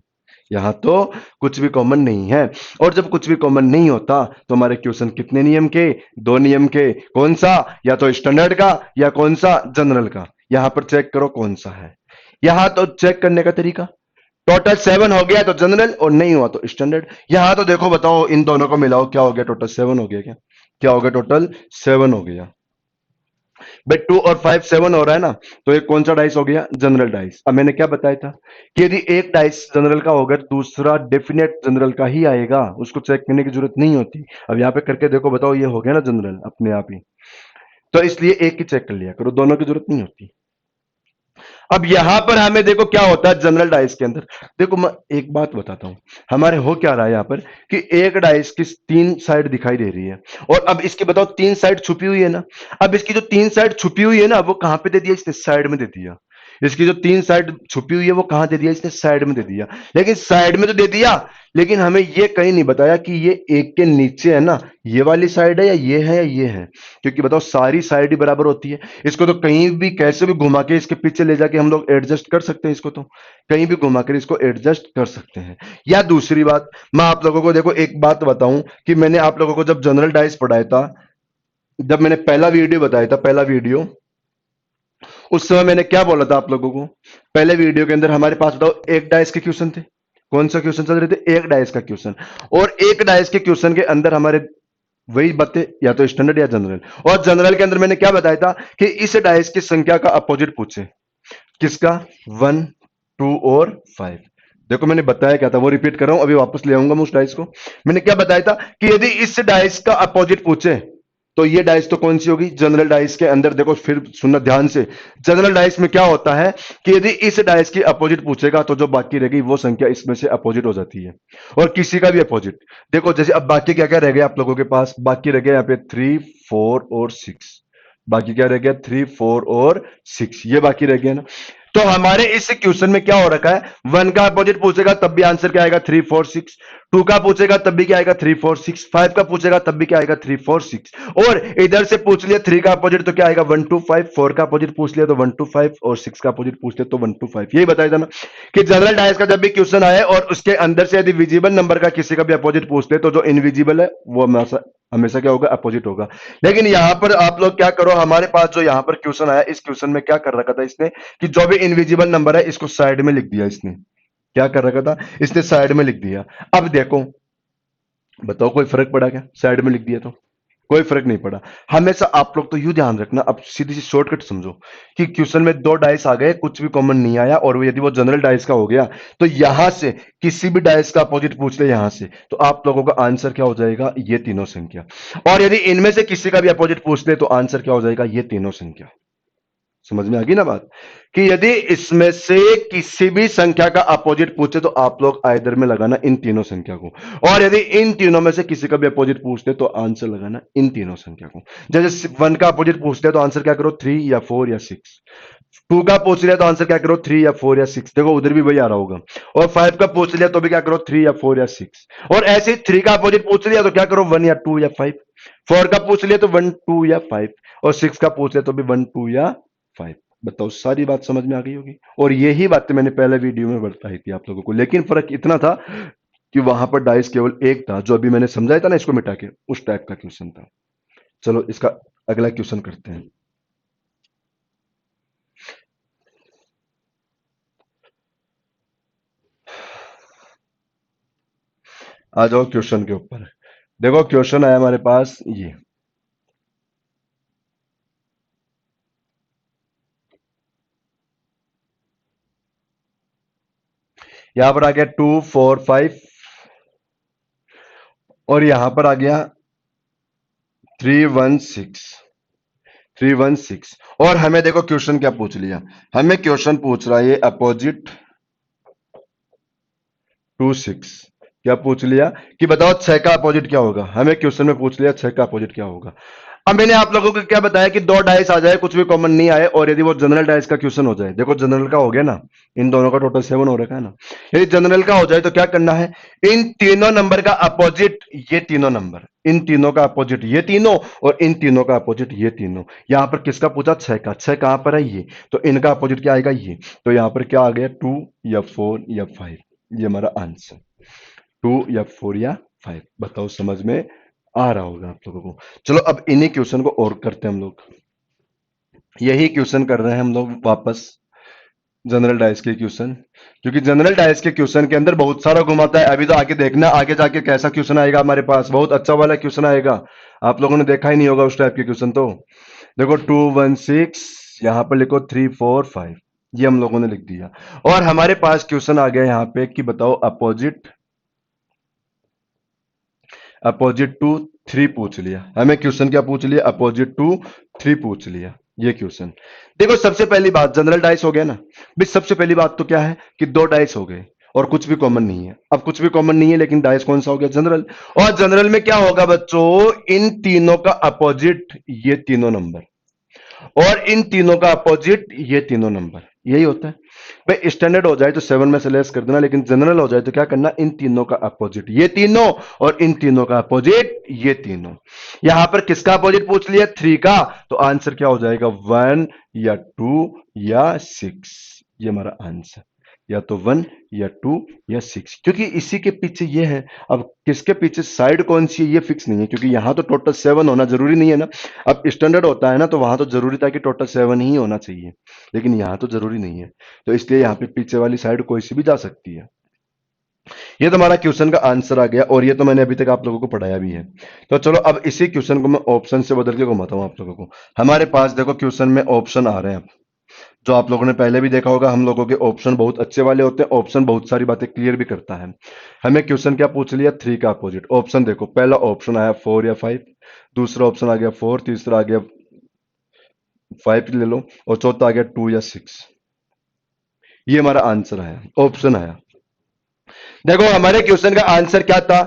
यहां तो कुछ भी कॉमन नहीं है। और जब कुछ भी कॉमन नहीं होता तो हमारे क्वेश्चन कितने नियम के? 2 नियम के। कौन सा? या तो स्टैंडर्ड का या कौन सा? जनरल का। यहां पर चेक करो कौन सा है। यहां तो चेक करने का तरीका, टोटल 7 हो गया तो जनरल, और नहीं हुआ तो स्टैंडर्ड। यहां तो देखो, बताओ इन दोनों को मिलाओ, क्या हो गया? टोटल 7 हो गया। क्या क्या हो गया? टोटल 7 हो गया भाई। 2 और 5 7 हो रहा है ना, तो एक कौन सा डाइस हो गया? General dice. अब मैंने क्या बताया था कि यदि एक डाइस जनरल का होगा तो दूसरा डेफिनेट जनरल का ही आएगा, उसको चेक करने की जरूरत नहीं होती। अब यहाँ पे करके देखो, बताओ ये हो गया ना जनरल अपने आप ही। तो इसलिए एक ही चेक कर लिया करो, दोनों की जरूरत नहीं होती। अब यहां पर हमें देखो क्या होता है जनरल डाइस के अंदर। देखो मैं एक बात बताता हूं, हमारे हो क्या रहा है यहां पर कि एक डाइस की 3 साइड दिखाई दे रही है, और अब इसकी बताओ 3 साइड छुपी हुई है ना। अब इसकी जो 3 साइड छुपी हुई है ना, वो कहां पे दे दिया इसने? साइड में दे दिया। इसकी जो 3 साइड छुपी हुई है वो कहां दे दिया इसने? साइड में दे दिया। लेकिन साइड में तो दे दिया, लेकिन हमें ये कहीं नहीं बताया कि ये एक के नीचे है ना, ये वाली साइड है या ये है या ये है। क्योंकि बताओ सारी साइड ही बराबर होती है। इसको तो कहीं भी कैसे भी घुमा के इसके पीछे ले जाके हम लोग एडजस्ट कर सकते हैं, इसको तो कहीं भी घुमा कर इसको एडजस्ट कर सकते हैं। या दूसरी बात, मैं आप लोगों को देखो एक बात बताऊं कि मैंने आप लोगों को जब जनरल डाइस पढ़ाया था, जब मैंने पहला वीडियो बताया था, पहला वीडियो, उस समय मैंने क्या बोला था आप लोगों को? पहले वीडियो के अंदर हमारे पास बताओ एक डाइस के क्वेश्चन थे। कौन सा क्वेश्चन चल रहे थे? एक डाइस का क्वेश्चन। और एक डाइस के क्वेश्चन के अंदर हमारे वही बातें, या तो स्टैंडर्ड या जनरल। और जनरल के अंदर मैंने क्या बताया था कि इस डाइस की संख्या का अपोजिट पूछे। किसका? 1 2 और 5। देखो मैंने बताया क्या था, वो रिपीट कर रहा हूं, अभी वापस ले आऊंगा मैं उस डाइस को। मैंने क्या बताया था कि यदि इस डाइस का अपोजिट पूछे तो ये डाइस तो कौन सी होगी? जनरल डाइस के अंदर देखो, फिर सुनना ध्यान से। जनरल डाइस में क्या होता है कि यदि इस डाइस की अपोजिट पूछेगा तो जो बाकी रहेगी वो संख्या इसमें से अपोजिट हो जाती है, और किसी का भी अपोजिट। देखो जैसे अब बाकी क्या क्या रह गया आप लोगों के पास? बाकी रह गया यहाँ पे 3 4 और 6। बाकी क्या रह गया? 3 4 और 6, ये बाकी रह गया ना। तो हमारे इस क्वेश्चन में क्या हो रखा है? 1 का अपोजिट पूछेगा तब भी आंसर क्या आएगा? 3 4 6। 2 का पूछेगा तब भी क्या आएगा? 3 4 6। 5 का पूछेगा तब भी क्या आएगा? 3 4 6। और इधर से पूछ लिया 3 का अपोजिट तो क्या आएगा? 1 2 5। 4 का अपोजिट पूछ लिया तो 1 2 5, और 6 का अपोजिट पूछ लिया तो 1 2 5। यही बताया था ना कि जनरल डायस का जब भी क्वेश्चन आए और उसके अंदर से यदि विजिबल नंबर का किसी का भी अपोजिट पूछते तो जो इनविजिबल है वो हमेशा हमेशा क्या होगा? अपोजिट होगा। लेकिन यहां पर आप लोग क्या करो, हमारे पास जो यहां पर क्वेश्चन आया, इस क्वेश्चन में क्या कर रखा था इसने कि जो भी इनविजिबल नंबर है इसको साइड में लिख दिया इसने। क्या कर रखा था इसने? साइड में लिख दिया। अब देखो, बताओ कोई फर्क पड़ा क्या साइड में लिख दिया तो? कोई फर्क नहीं पड़ा। हमेशा आप लोग तो यू ध्यान रखना, अब सीधी सी शॉर्टकट समझो कि क्वेश्चन में 2 डाइस आ गए, कुछ भी कॉमन नहीं आया, और वो यदि वो जनरल डाइस का हो गया तो यहां से किसी भी डाइस का अपोजिट पूछ ले यहां से, तो आप लोगों का आंसर क्या हो जाएगा? ये तीनों संख्या। और यदि इनमें से किसी का भी अपोजिट पूछ ले तो आंसर क्या हो जाएगा? ये तीनों संख्या। समझ में आ गई ना बात? कि यदि इसमें से किसी भी संख्या का अपोजिट पूछे तो आप लोग आइदर में लगाना इन तीनों संख्या को, और यदि इन तीनों में से किसी का भी अपोजिट पूछते तो आंसर लगाना इन तीनों संख्या को। जैसे 1 का अपोजिट पूछते हैं तो आंसर क्या करो? 3 या 4 या 6। 2 का पूछ लिया तो आंसर क्या करो? 3 या 4 या 6। देखो उधर भी वही आ रहा होगा। और 5 का पूछ लिया तो भी क्या करो? 3 या 4 या 6। और ऐसे 3 का अपोजिट पूछ लिया तो क्या करो? 1 या 2 या 5। 4 का पूछ लिया तो 1 2 या 5। और 6 का पूछ लिया तो भी 1 2 या 5। बताओ सारी बात समझ में आ गई होगी। और यही बातें मैंने पहले वीडियो में बताई थी आप लोगों को, लेकिन फर्क इतना था कि वहां पर डाइस केवल एक था, जो अभी मैंने समझाया था ना इसको मिटा के, उस टाइप का क्वेश्चन था। चलो इसका अगला क्वेश्चन करते हैं। आ जाओ क्वेश्चन के ऊपर। देखो क्वेश्चन आया हमारे पास ये, यहां पर आ गया 2 4 5, और यहां पर आ गया 3 1 6। 3 1 6। और हमें देखो क्वेश्चन क्या पूछ लिया? हमें क्वेश्चन पूछ रहा है ये अपोजिट 2 6। क्या पूछ लिया कि बताओ 6 का अपोजिट क्या होगा? हमें क्वेश्चन में पूछ लिया 6 का अपोजिट क्या होगा। अब मैंने आप लोगों को क्या बताया कि 2 डाइस आ जाए, कुछ भी कॉमन नहीं आए, और यदि वो जनरल डाइस का क्वेश्चन हो जाए, देखो जनरल का हो गया ना, इन दोनों का टोटल 7 हो रखा है ना। यदि जनरल का हो जाए तो क्या करना है? इन तीनों नंबर का अपोजिट ये तीनों नंबर, इन तीनों का अपोजिट ये तीनों, और इन तीनों का अपोजिट ये तीनों। यहां पर किसका पूछा? 6 का। 6 कहां पर है? ये। तो इनका अपोजिट क्या आएगा? ये। तो यहां पर क्या आ गया? 2 या 4 या 5। ये हमारा आंसर 2 या 4 या 5। बताओ समझ में आ रहा होगा आप लोगों को। चलो अब इन्हीं क्वेश्चन को और करते हैं हम लोग। यही क्वेश्चन कर रहे हैं हम लोग वापस। जनरल डाइस के क्वेश्चन, क्योंकि जनरल डाइस के क्वेश्चन के अंदर बहुत सारा घुमाता है। अभी तो आगे देखना, आगे जाके कैसा क्वेश्चन आएगा हमारे पास, बहुत अच्छा वाला क्वेश्चन आएगा। आप लोगों ने देखा ही नहीं होगा उस टाइप के क्वेश्चन। तो देखो 2 1 6, यहां पर लिखो 3 4 5, ये हम लोगों ने लिख दिया। और हमारे पास क्वेश्चन आ गया यहाँ पे कि बताओ अपोजिट अपोजिट टू 3 पूछ लिया हमें। क्वेश्चन क्या पूछ लिया? अपोजिट टू 3 पूछ लिया ये क्वेश्चन। देखो सबसे पहली बात जनरल डाइस हो गया ना भाई। सबसे पहली बात तो क्या है कि दो डाइस हो गए और कुछ भी कॉमन नहीं है। अब कुछ भी कॉमन नहीं है लेकिन डाइस कौन सा हो गया? जनरल। और जनरल में क्या होगा बच्चों? इन तीनों का अपोजिट ये तीनों नंबर, और इन तीनों का अपोजिट ये तीनों नंबर, यही होता है भाई। स्टैंडर्ड हो जाए तो 7 में से लेस कर देना, लेकिन जनरल हो जाए तो क्या करना? इन तीनों का अपोजिट ये तीनों, और इन तीनों का अपोजिट ये तीनों। यहां पर किसका अपोजिट पूछ लिया? 3 का, तो आंसर क्या हो जाएगा? 1 या 2 या 6, ये हमारा आंसर। या तो 1 या 2 या 6, क्योंकि इसी के पीछे ये है। अब किसके पीछे साइड कौन सी है ये फिक्स नहीं है, क्योंकि यहां तो टोटल 7 होना जरूरी नहीं है ना। अब स्टैंडर्ड होता है ना तो वहां तो जरूरी था कि टोटल 7 ही होना चाहिए, लेकिन यहां तो जरूरी नहीं है। तो इसलिए यहाँ पे पीछे वाली साइड कोई सी भी जा सकती है। ये तो हमारा क्वेश्चन का आंसर आ गया, और ये तो मैंने अभी तक आप लोगों को पढ़ाया भी है। तो चलो अब इसी क्वेश्चन को मैं ऑप्शन से बदल के घुमाता हूं आप लोगों को। हमारे पास देखो क्वेश्चन में ऑप्शन आ रहे हैं, जो आप लोगों ने पहले भी देखा होगा। हम लोगों के ऑप्शन बहुत अच्छे वाले होते हैं, ऑप्शन बहुत सारी बातें क्लियर भी करता है। हमें क्वेश्चन क्या पूछ लिया? 3 का अपोजिट। ऑप्शन देखो, पहला ऑप्शन आया 4 या 5, दूसरा ऑप्शन आ गया 4, तीसरा आ गया 5 ले लो, और चौथा आ गया 2 या 6। ये हमारा आंसर आया, ऑप्शन आया। देखो हमारे क्वेश्चन का आंसर क्या था?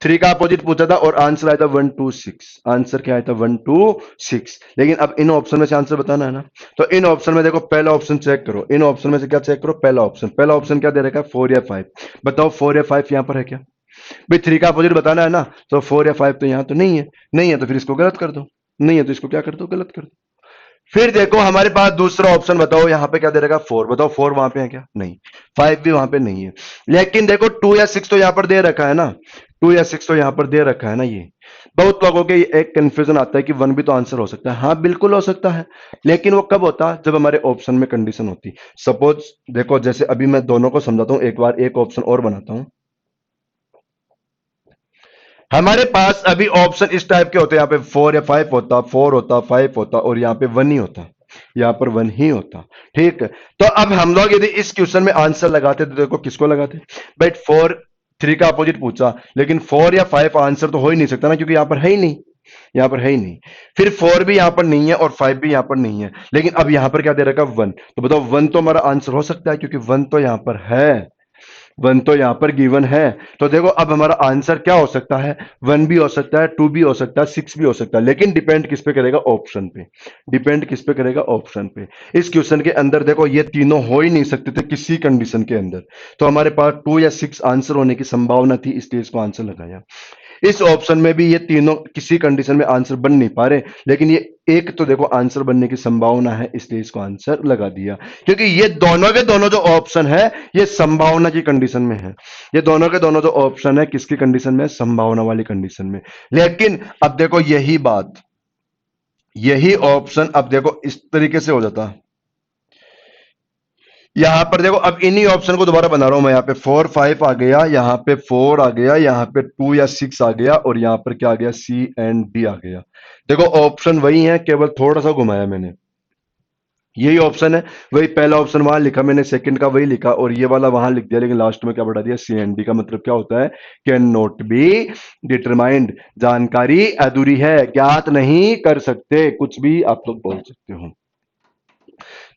3 का अपोजिट पूछा था और आंसर आया था 1 2 6। आंसर क्या आया था? 1 2 6। लेकिन अब इन ऑप्शन में से आंसर बताना है ना, तो इन ऑप्शन में देखो पहला ऑप्शन चेक करो। इन ऑप्शन में से क्या चेक करो? पहला ऑप्शन क्या दे रखा है? 4 या 5। बताओ 4 या 5 यहां पर है क्या भाई? 3 का अपोजिट बताना है ना, तो 4 या 5 तो यहां तो नहीं है। नहीं है तो फिर इसको गलत कर दो, नहीं है तो इसको क्या कर दो? गलत कर दो। फिर देखो हमारे पास दूसरा ऑप्शन, बताओ यहां पे क्या दे रखा? 4। बताओ 4 वहां पे है क्या? नहीं। 5 भी वहां पे नहीं है। लेकिन देखो 2 या 6 तो यहां पर दे रखा है ना, 2 या 6 तो यहां पर दे रखा है ना। ये बहुत लोगों के एक कंफ्यूजन आता है कि 1 भी तो आंसर हो सकता है। हाँ बिल्कुल हो सकता है, लेकिन वो कब होता? जब हमारे ऑप्शन में कंडीशन होती। सपोज देखो, जैसे अभी मैं दोनों को समझाता हूं, एक बार एक ऑप्शन और बनाता हूं। हमारे पास अभी ऑप्शन इस टाइप के होते हैं, यहाँ पे 4 या 5 होता, 4 होता, 5 होता, और यहाँ पे 1 ही होता। यहाँ पर 1 ही होता। ठीक है, तो अब हम लोग यदि इस क्वेश्चन में आंसर लगाते तो देखो किसको लगाते? बट 4 3 का अपोजिट पूछा, लेकिन 4 या 5 आंसर तो हो ही नहीं सकता ना, क्योंकि यहां पर है ही नहीं। यहां पर है ही नहीं। फिर 4 भी यहां पर नहीं है और 5 भी यहां पर नहीं है। लेकिन अब यहां पर क्या दे रखा? 1। तो बताओ 1 तो हमारा आंसर हो सकता है, क्योंकि 1 तो यहां पर है। 1 तो यहां पर गिवन है। तो देखो अब हमारा आंसर क्या हो सकता है? 1 भी हो सकता है, 2 भी हो सकता है, 6 भी हो सकता है, लेकिन डिपेंड किस पे करेगा? ऑप्शन पे। डिपेंड किस पे करेगा? ऑप्शन पे। इस क्वेश्चन के अंदर देखो ये तीनों हो ही नहीं सकते थे किसी कंडीशन के अंदर, तो हमारे पास 2 या 6 आंसर होने की संभावना थी, इसलिए इसको आंसर लगाया। इस ऑप्शन में भी ये तीनों किसी कंडीशन में आंसर बन नहीं पा रहे, लेकिन ये एक तो देखो आंसर बनने की संभावना है, इसलिए इसको आंसर लगा दिया। क्योंकि ये दोनों के दोनों जो ऑप्शन है ये संभावना की कंडीशन में है। ये दोनों के दोनों जो ऑप्शन है किसकी कंडीशन में? संभावना वाली कंडीशन में। लेकिन अब देखो यही ऑप्शन अब देखो इस तरीके से हो जाता। यहां पर देखो अब इन्हीं ऑप्शन को दोबारा बना रहा हूं मैं। यहां पे 4 5 आ गया, यहां पे 4 आ गया, यहां पे 2 या 6 आ गया, और यहां पर क्या आ गया? सी एंड डी आ गया। देखो ऑप्शन वही है, केवल थोड़ा सा घुमाया मैंने। यही ऑप्शन है, वही पहला ऑप्शन वहां लिखा मैंने, सेकंड का वही लिखा, और ये वाला वहां लिख दिया, लेकिन लास्ट में क्या बढ़ा दिया? सी एंड डी का मतलब क्या होता है? Can not be determined. जानकारी अधूरी है, ज्ञात नहीं कर सकते, कुछ भी आप लोग बोल सकते हो।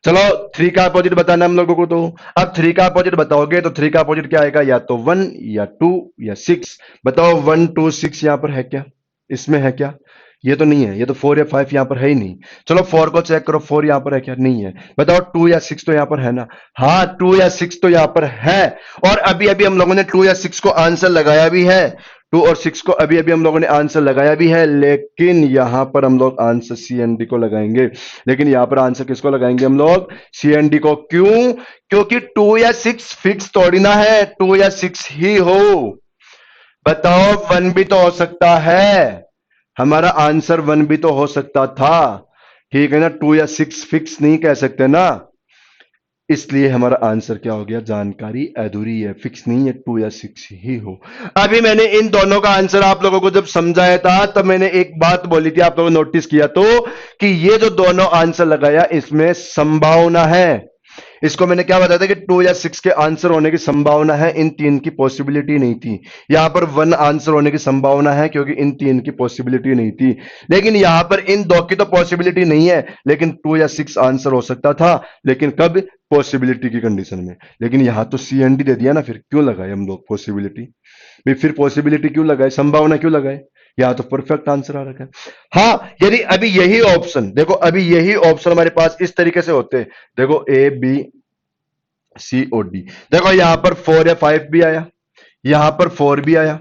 चलो 3 का अपोजिट बताना हम लोगों को। तो अब 3 का अपोजिट बताओगे तो 3 का अपोजिट क्या आएगा? या तो 1 या 2 या 6। बताओ 1 2 6 यहां पर है क्या? इसमें है क्या? ये तो नहीं है। ये तो 4 या 5 यहां पर है ही नहीं। चलो 4 को चेक करो, 4 यहां पर है क्या? नहीं है। बताओ 2 या 6 तो यहां पर है ना? हाँ 2 या 6 तो यहां पर है। और अभी अभी हम लोगों ने 2 या 6 को आंसर लगाया भी है। 2 और 6 को अभी अभी हम लोगों ने आंसर लगाया भी है, लेकिन यहां पर हम लोग आंसर सी एंड डी को लगाएंगे। लेकिन यहां पर आंसर किसको लगाएंगे हम लोग? सी एंड डी को। क्यों? क्योंकि 2 या 6 फिक्स थोड़ी ना है, 2 या 6 ही हो। बताओ 1 भी तो हो सकता है। हमारा आंसर 1 भी तो हो सकता था, ठीक है ना? 2 या 6 फिक्स नहीं कह सकते ना। इसलिए हमारा आंसर क्या हो गया, जानकारी अधूरी है, फिक्स नहीं है, 2 या 6 ही हो। अभी मैंने इन दोनों का आंसर आप लोगों को जब समझाया था तब मैंने एक बात बोली थी, आप लोगों ने नोटिस किया तो, कि ये जो दोनों आंसर लगाया इसमें संभावना है। इसको मैंने क्या बताया था कि 2 या 6 के आंसर होने की संभावना है, इन तीन की पॉसिबिलिटी नहीं थी। यहां पर 1 आंसर होने की संभावना है क्योंकि इन तीन की पॉसिबिलिटी नहीं थी। लेकिन यहां पर इन दो की तो पॉसिबिलिटी नहीं है, लेकिन 2 या 6 आंसर हो सकता था, लेकिन कब, पॉसिबिलिटी की कंडीशन में। लेकिन यहां तो सी एंड डी दे दिया ना, फिर क्यों लगाए हम लोग पॉसिबिलिटी भी, फिर पॉसिबिलिटी क्यों लगाए, संभावना क्यों लगाए, या तो परफेक्ट आंसर आ रखा है। हाँ, यदि अभी यही ऑप्शन देखो, अभी यही ऑप्शन हमारे पास इस तरीके से होते, देखो ए बी सी और डी, देखो यहां पर 4 या 5 भी आया, यहां पर 4 भी आया,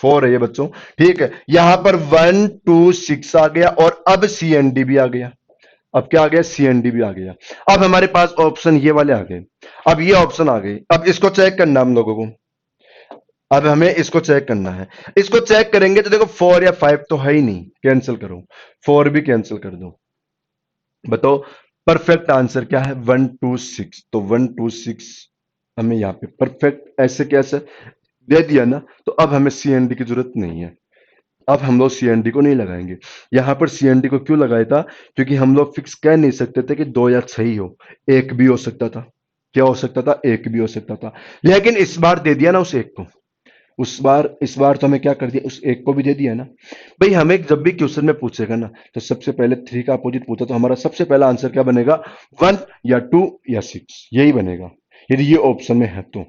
4 है ये बच्चों, ठीक है, यहां पर 1 2 6 आ गया, और अब सी एन डी भी आ गया। अब क्या आ गया, सी एन डी भी आ गया। अब हमारे पास ऑप्शन ये वाले आ गए, अब ये ऑप्शन आ गए, अब इसको चेक करना हम लोगों को, अब हमें इसको चेक करना है। इसको चेक करेंगे तो देखो 4 या 5 तो है ही नहीं, कैंसिल करो, 4 भी कैंसिल कर दो, बताओ परफेक्ट आंसर क्या है, 1 2 6, तो 1 2 6 हमें यहां पे परफेक्ट ऐसे कैसे दे दिया ना, तो अब हमें सीएनडी की जरूरत नहीं है, अब हम लोग सीएनडी को नहीं लगाएंगे। यहां पर सीएनडी को क्यों लगाया था, क्योंकि हम लोग फिक्स कह नहीं सकते थे कि 2 या 6 ही हो, एक भी हो सकता था, क्या हो सकता था, एक भी हो सकता था, लेकिन इस बार दे दिया ना उस एक को, उस बार इस बार तो हमें क्या कर दिया, उस एक को भी दे दिया ना। भाई हमें जब भी क्वेश्चन में पूछेगा ना, तो सबसे पहले 3 का अपोजिट पूछा तो हमारा सबसे पहला आंसर क्या बनेगा, 1 या 2 या 6, यही बनेगा, यदि ये ऑप्शन में है तो।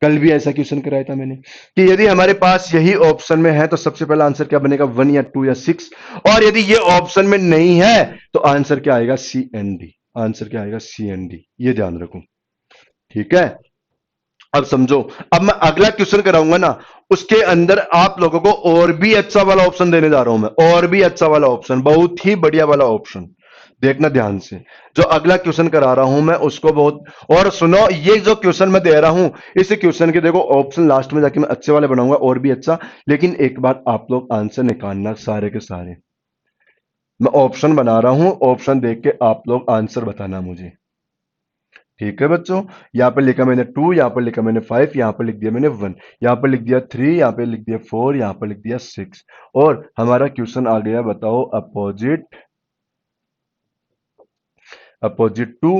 कल भी ऐसा क्वेश्चन कराया था मैंने, कि यदि हमारे पास यही ऑप्शन में है तो सबसे पहला आंसर क्या बनेगा, 1 या 2 या 6, और यदि ये ऑप्शन में नहीं है तो आंसर क्या आएगा, सी एन डी, आंसर क्या आएगा, सी एन डी, ये ध्यान रखो, ठीक है। अब समझो, अब मैं अगला क्वेश्चन कराऊंगा ना, उसके अंदर आप लोगों को और भी अच्छा वाला ऑप्शन देने जा रहा हूं मैं, और भी अच्छा वाला ऑप्शन, बहुत ही बढ़िया वाला ऑप्शन, देखना ध्यान से, जो अगला क्वेश्चन करा रहा हूं मैं उसको बहुत, और सुनो ये जो क्वेश्चन मैं दे रहा हूं, इस क्वेश्चन के देखो ऑप्शन लास्ट में जाके मैं अच्छे वाले बनाऊंगा और भी अच्छा, लेकिन एक बार आप लोग आंसर निकालना सारे के सारे, मैं ऑप्शन बना रहा हूं, ऑप्शन देख के आप लोग आंसर बताना मुझे, ठीक है बच्चों। यहां पर लिखा मैंने 2, यहां पर लिखा मैंने 5, यहां पर लिख दिया मैंने 1, यहां पर लिख दिया 3, यहां पर लिख दिया 4, यहां पर लिख दिया 6, और हमारा क्वेश्चन आ गया, बताओ अपोजिट, अपोजिट टू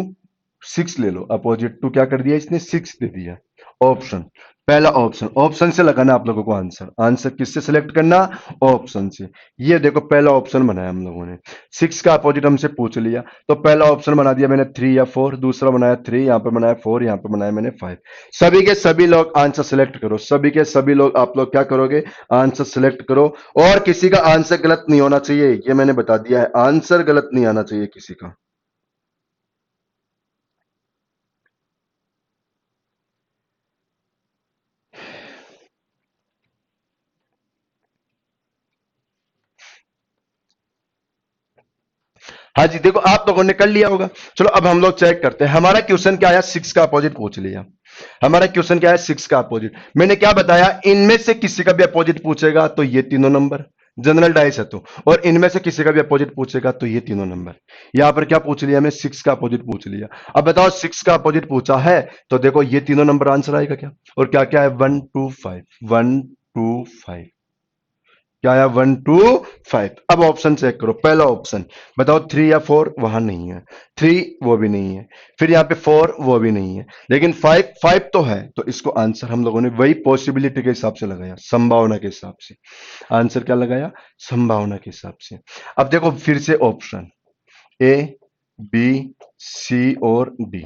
6 ले लो, अपोजिट टू क्या कर दिया इसने, 6 दे दिया। ऑप्शन, पहला ऑप्शन, ऑप्शन से लगाना आप लोगों को आंसर, आंसर किससे सिलेक्ट करना, ऑप्शन से। ये देखो पहला ऑप्शन बनाया हम लोगों ने, 6 का अपोजिट हमसे पूछ लिया, तो पहला ऑप्शन बना दिया मैंने 3 या 4, दूसरा बनाया 3, यहां पर बनाया 4, यहां पर बनाया मैंने 5। सभी के सभी लोग आंसर सिलेक्ट करो, सभी के सभी लोग आप लोग क्या करोगे, आंसर सिलेक्ट करो, और किसी का आंसर गलत नहीं होना चाहिए, ये मैंने बता दिया है, आंसर गलत नहीं आना चाहिए किसी का। हाँ जी, देखो आप लोगों ने कर लिया होगा। चलो अब हम लोग चेक करते हैं, हमारा क्वेश्चन क्या आया, 6 का अपोजिट पूछ लिया, हमारा क्वेश्चन क्या है, 6 का अपोजिट। मैंने क्या बताया, इनमें से किसी का भी अपोजिट पूछेगा तो ये तीनों नंबर, जनरल डाइस है तो, और इनमें से किसी का भी अपोजिट पूछेगा तो ये तीनों नंबर। यहां पर क्या पूछ लिया, मैं 6 का अपोजिट पूछ लिया। अब बताओ 6 का अपोजिट पूछा है तो देखो ये तीनों नंबर आंसर आएगा क्या, और क्या क्या है, 1 2 5, 1 2 5, क्या आया, 1 2 5। अब ऑप्शन चेक करो, पहला ऑप्शन बताओ 3 या 4, वहां नहीं है, 3 वो भी नहीं है, फिर यहां पे 4 वो भी नहीं है, लेकिन 5 5 तो है, तो इसको आंसर हम लोगों ने वही पॉसिबिलिटी के हिसाब से लगाया, संभावना के हिसाब से। आंसर क्या लगाया, संभावना के हिसाब से। अब देखो फिर से ऑप्शन ए बी सी और डी,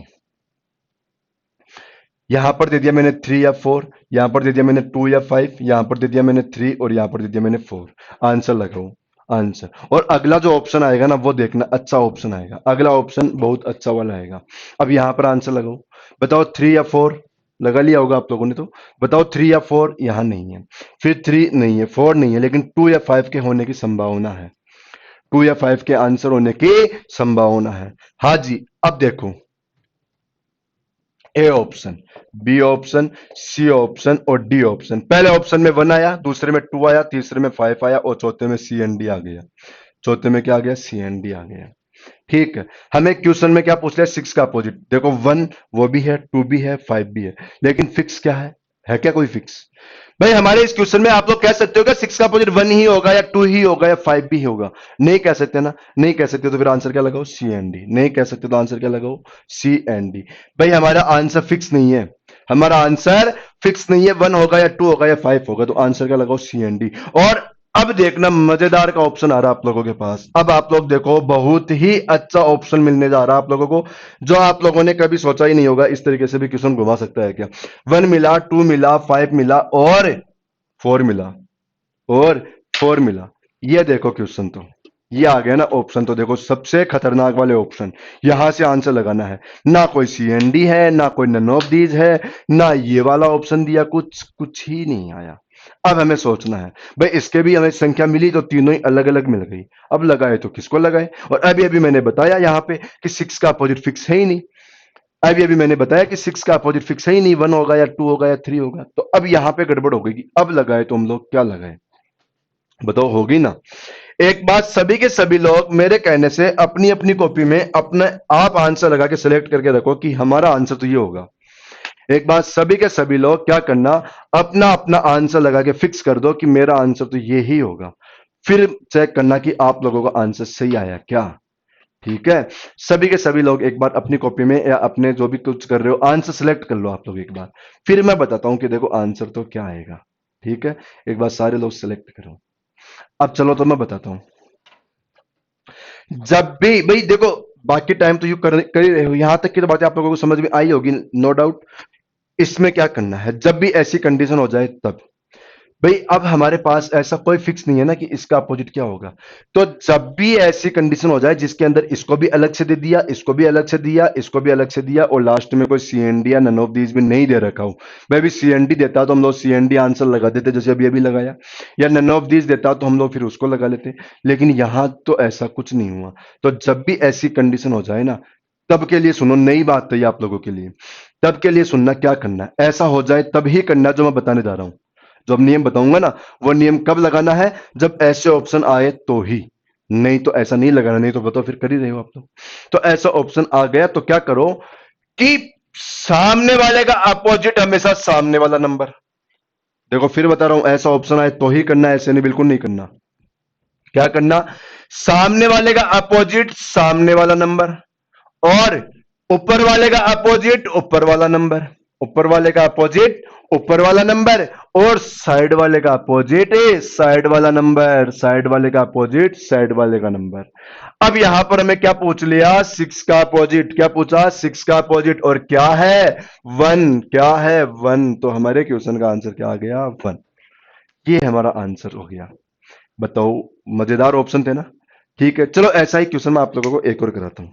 यहां पर दे दिया मैंने 3 या 4, यहां पर दे दिया मैंने 2 या 5, यहां पर दे दिया मैंने 3, और यहां पर दे दिया मैंने 4। आंसर लगाओ, आंसर, और अगला जो ऑप्शन आएगा ना वो देखना अच्छा ऑप्शन आएगा, अगला ऑप्शन बहुत अच्छा वाला आएगा। अब यहां पर आंसर लगाओ, बताओ 3 या 4, लगा लिया होगा आप लोगों ने, तो बताओ 3 या 4, यहां नहीं है, फिर 3 नहीं है, 4 नहीं है, लेकिन 2 या 5 के होने की संभावना है, 2 या 5 के आंसर होने की संभावना है। हाँ जी, अब देखो, A option, B option, C option और डी ऑप्शन। पहले ऑप्शन में 1 आया, दूसरे में 2 आया, तीसरे में 5 आया, और चौथे में सी एन डी आ गया, चौथे में क्या आ गया, सी एन डी आ गया। ठीक है, हमें क्वेश्चन में क्या पूछ लिया, 6 का अपोजिट। देखो 1 वो भी है, 2 भी है, 5 भी है, लेकिन फिक्स क्या है क्या कोई फिक्स? भाई हमारे इस क्वेश्चन में आप लोग कह सकते हो क्या 6 का अपोजिट 1 ही होगा या 2 ही होगा या 5 भी होगा? नहीं कह सकते ना, नहीं कह सकते तो फिर आंसर क्या लगाओ, सी एंड डी। नहीं कह सकते तो आंसर क्या लगाओ, सी एंड डी। भाई हमारा आंसर फिक्स नहीं है, हमारा आंसर फिक्स नहीं है, 1 होगा या 2 होगा या 5 होगा, तो आंसर क्या लगाओ, सी एंड डी। और अब देखना मजेदार का ऑप्शन आ रहा है आप लोगों के पास। अब आप लोग देखो बहुत ही अच्छा ऑप्शन मिलने जा रहा है आप लोगों को, जो आप लोगों ने कभी सोचा ही नहीं होगा। इस तरीके से भी क्वेश्चन घुमा सकता है क्या? 1 मिला, 2 मिला, 5 मिला और 4 मिला, और 4 मिला। ये देखो क्वेश्चन, तो ये आ गया ना ऑप्शन। तो देखो सबसे खतरनाक वाले ऑप्शन, यहां से आंसर लगाना है। ना कोई सीएनडी है, ना कोई नन ऑफ दीज है, ना ये वाला ऑप्शन दिया, कुछ कुछ ही नहीं आया। अब हमें सोचना है, भाई इसके भी हमें संख्या मिली तो तीनों ही अलग अलग मिल गई। अब लगाए तो किसको लगाए? और अभी अभी मैंने बताया यहां पे कि 6 का अपोजिट फिक्स है ही नहीं। अभी अभी मैंने बताया कि 6 का अपोजिट फिक्स है ही नहीं, 1 होगा या 2 होगा या 3 होगा। तो अब यहां पे गड़बड़ हो गई कि अब लगाए तो हम लोग क्या लगाए, बताओ होगी ना? एक बात, सभी के सभी लोग मेरे कहने से अपनी अपनी कॉपी में अपने आप आंसर लगा के सिलेक्ट करके रखो कि हमारा आंसर तो ये होगा। एक बात, सभी के सभी लोग क्या करना, अपना अपना आंसर लगा के फिक्स कर दो कि मेरा आंसर तो ये ही होगा। फिर चेक करना कि आप लोगों का आंसर सही आया क्या। ठीक है, सभी के सभी लोग एक बार अपनी कॉपी में या अपने जो भी कुछ कर रहे हो आंसर सिलेक्ट कर लो आप लोग एक बार। फिर मैं बताता हूं कि देखो आंसर तो क्या आएगा। ठीक है, एक बार सारे लोग सिलेक्ट करो। अब चलो तो मैं बताता हूं। जब भी भाई देखो, बाकी टाइम तो यू कर ही रहे हो, यहां तक की तो बातें आप लोगों को समझ में आई होगी नो डाउट। इसमें क्या करना है, जब भी ऐसी कंडीशन हो जाए तब, भाई अब हमारे पास ऐसा कोई फिक्स नहीं है ना कि इसका अपोजिट क्या होगा। तो जब भी ऐसी कंडीशन हो जाए जिसके अंदर इसको भी अलग से दे दिया, इसको भी अलग से दिया, इसको भी अलग से दिया, और लास्ट में कोई सीएनडी या नन ऑफ दीज भी नहीं दे रखा हो। मैं भी सीएनडी देता तो हम लोग सीएनडी आंसर लगा देते जैसे अभी अभी लगाया, या नन ऑफ दीज देता तो हम लोग फिर उसको लगा लेते। लेकिन यहां तो ऐसा कुछ नहीं हुआ। तो जब भी ऐसी कंडीशन हो जाए ना, तब के लिए सुनो, नई बात है ये आप लोगों के लिए। तब के लिए सुनना क्या करना है, ऐसा हो जाए तब ही करना जो मैं बताने जा रहा हूं। जो अब नियम बताऊंगा ना, वो नियम कब लगाना है, जब ऐसे ऑप्शन आए तो ही। नहीं तो ऐसा नहीं लगाना, नहीं तो बताओ फिर कर ही रहे हो आप लोग। तो ऐसा ऑप्शन आ गया तो क्या करो कि सामने वाले का अपोजिट हमेशा सामने वाला नंबर। देखो फिर बता रहा हूं, ऐसा ऑप्शन आए तो ही करना, ऐसे नहीं बिल्कुल नहीं करना। क्या करना, सामने वाले का अपोजिट सामने वाला नंबर, और ऊपर वाले का अपोजिट ऊपर वाला नंबर, ऊपर वाले का अपोजिट ऊपर वाला नंबर, और साइड वाले का अपोजिट साइड वाला नंबर, साइड वाले का अपोजिट साइड वाले का नंबर। अब यहां पर हमें क्या पूछ लिया, 6 का अपोजिट। क्या पूछा, 6 का अपोजिट, और क्या है, 1। क्या है, 1। तो हमारे क्वेश्चन का आंसर क्या आ गया, 1। ये हमारा आंसर हो गया। बताओ, मजेदार ऑप्शन थे ना? ठीक है, चलो ऐसा ही क्वेश्चन मैं आप लोगों को एक और कराता हूं।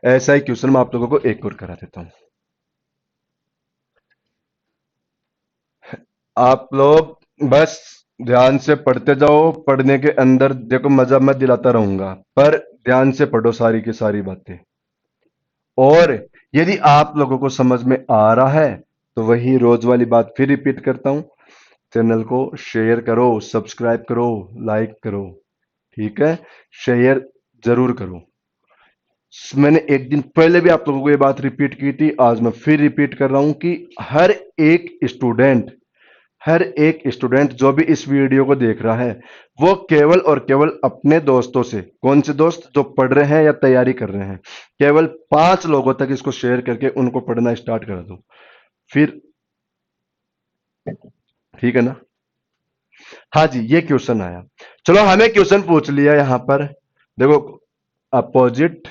ऐसा ही क्वेश्चन मैं आप लोगों को एक और करा देता हूं। आप लोग बस ध्यान से पढ़ते जाओ, पढ़ने के अंदर देखो मजा मैं दिलाता रहूंगा, पर ध्यान से पढ़ो सारी की सारी बातें। और यदि आप लोगों को समझ में आ रहा है तो वही रोज वाली बात फिर रिपीट करता हूं, चैनल को शेयर करो, सब्सक्राइब करो, लाइक करो। ठीक है, शेयर जरूर करो। मैंने एक दिन पहले भी आप लोगों को ये बात रिपीट की थी, आज मैं फिर रिपीट कर रहा हूं कि हर एक स्टूडेंट जो भी इस वीडियो को देख रहा है, वो केवल और केवल अपने दोस्तों से, कौन से दोस्त, जो पढ़ रहे हैं या तैयारी कर रहे हैं, केवल 5 लोगों तक इसको शेयर करके उनको पढ़ना स्टार्ट कर दो। फिर ठीक है ना? हाँ जी, ये क्वेश्चन आया। चलो हमें क्वेश्चन पूछ लिया यहां पर, देखो अपोजिट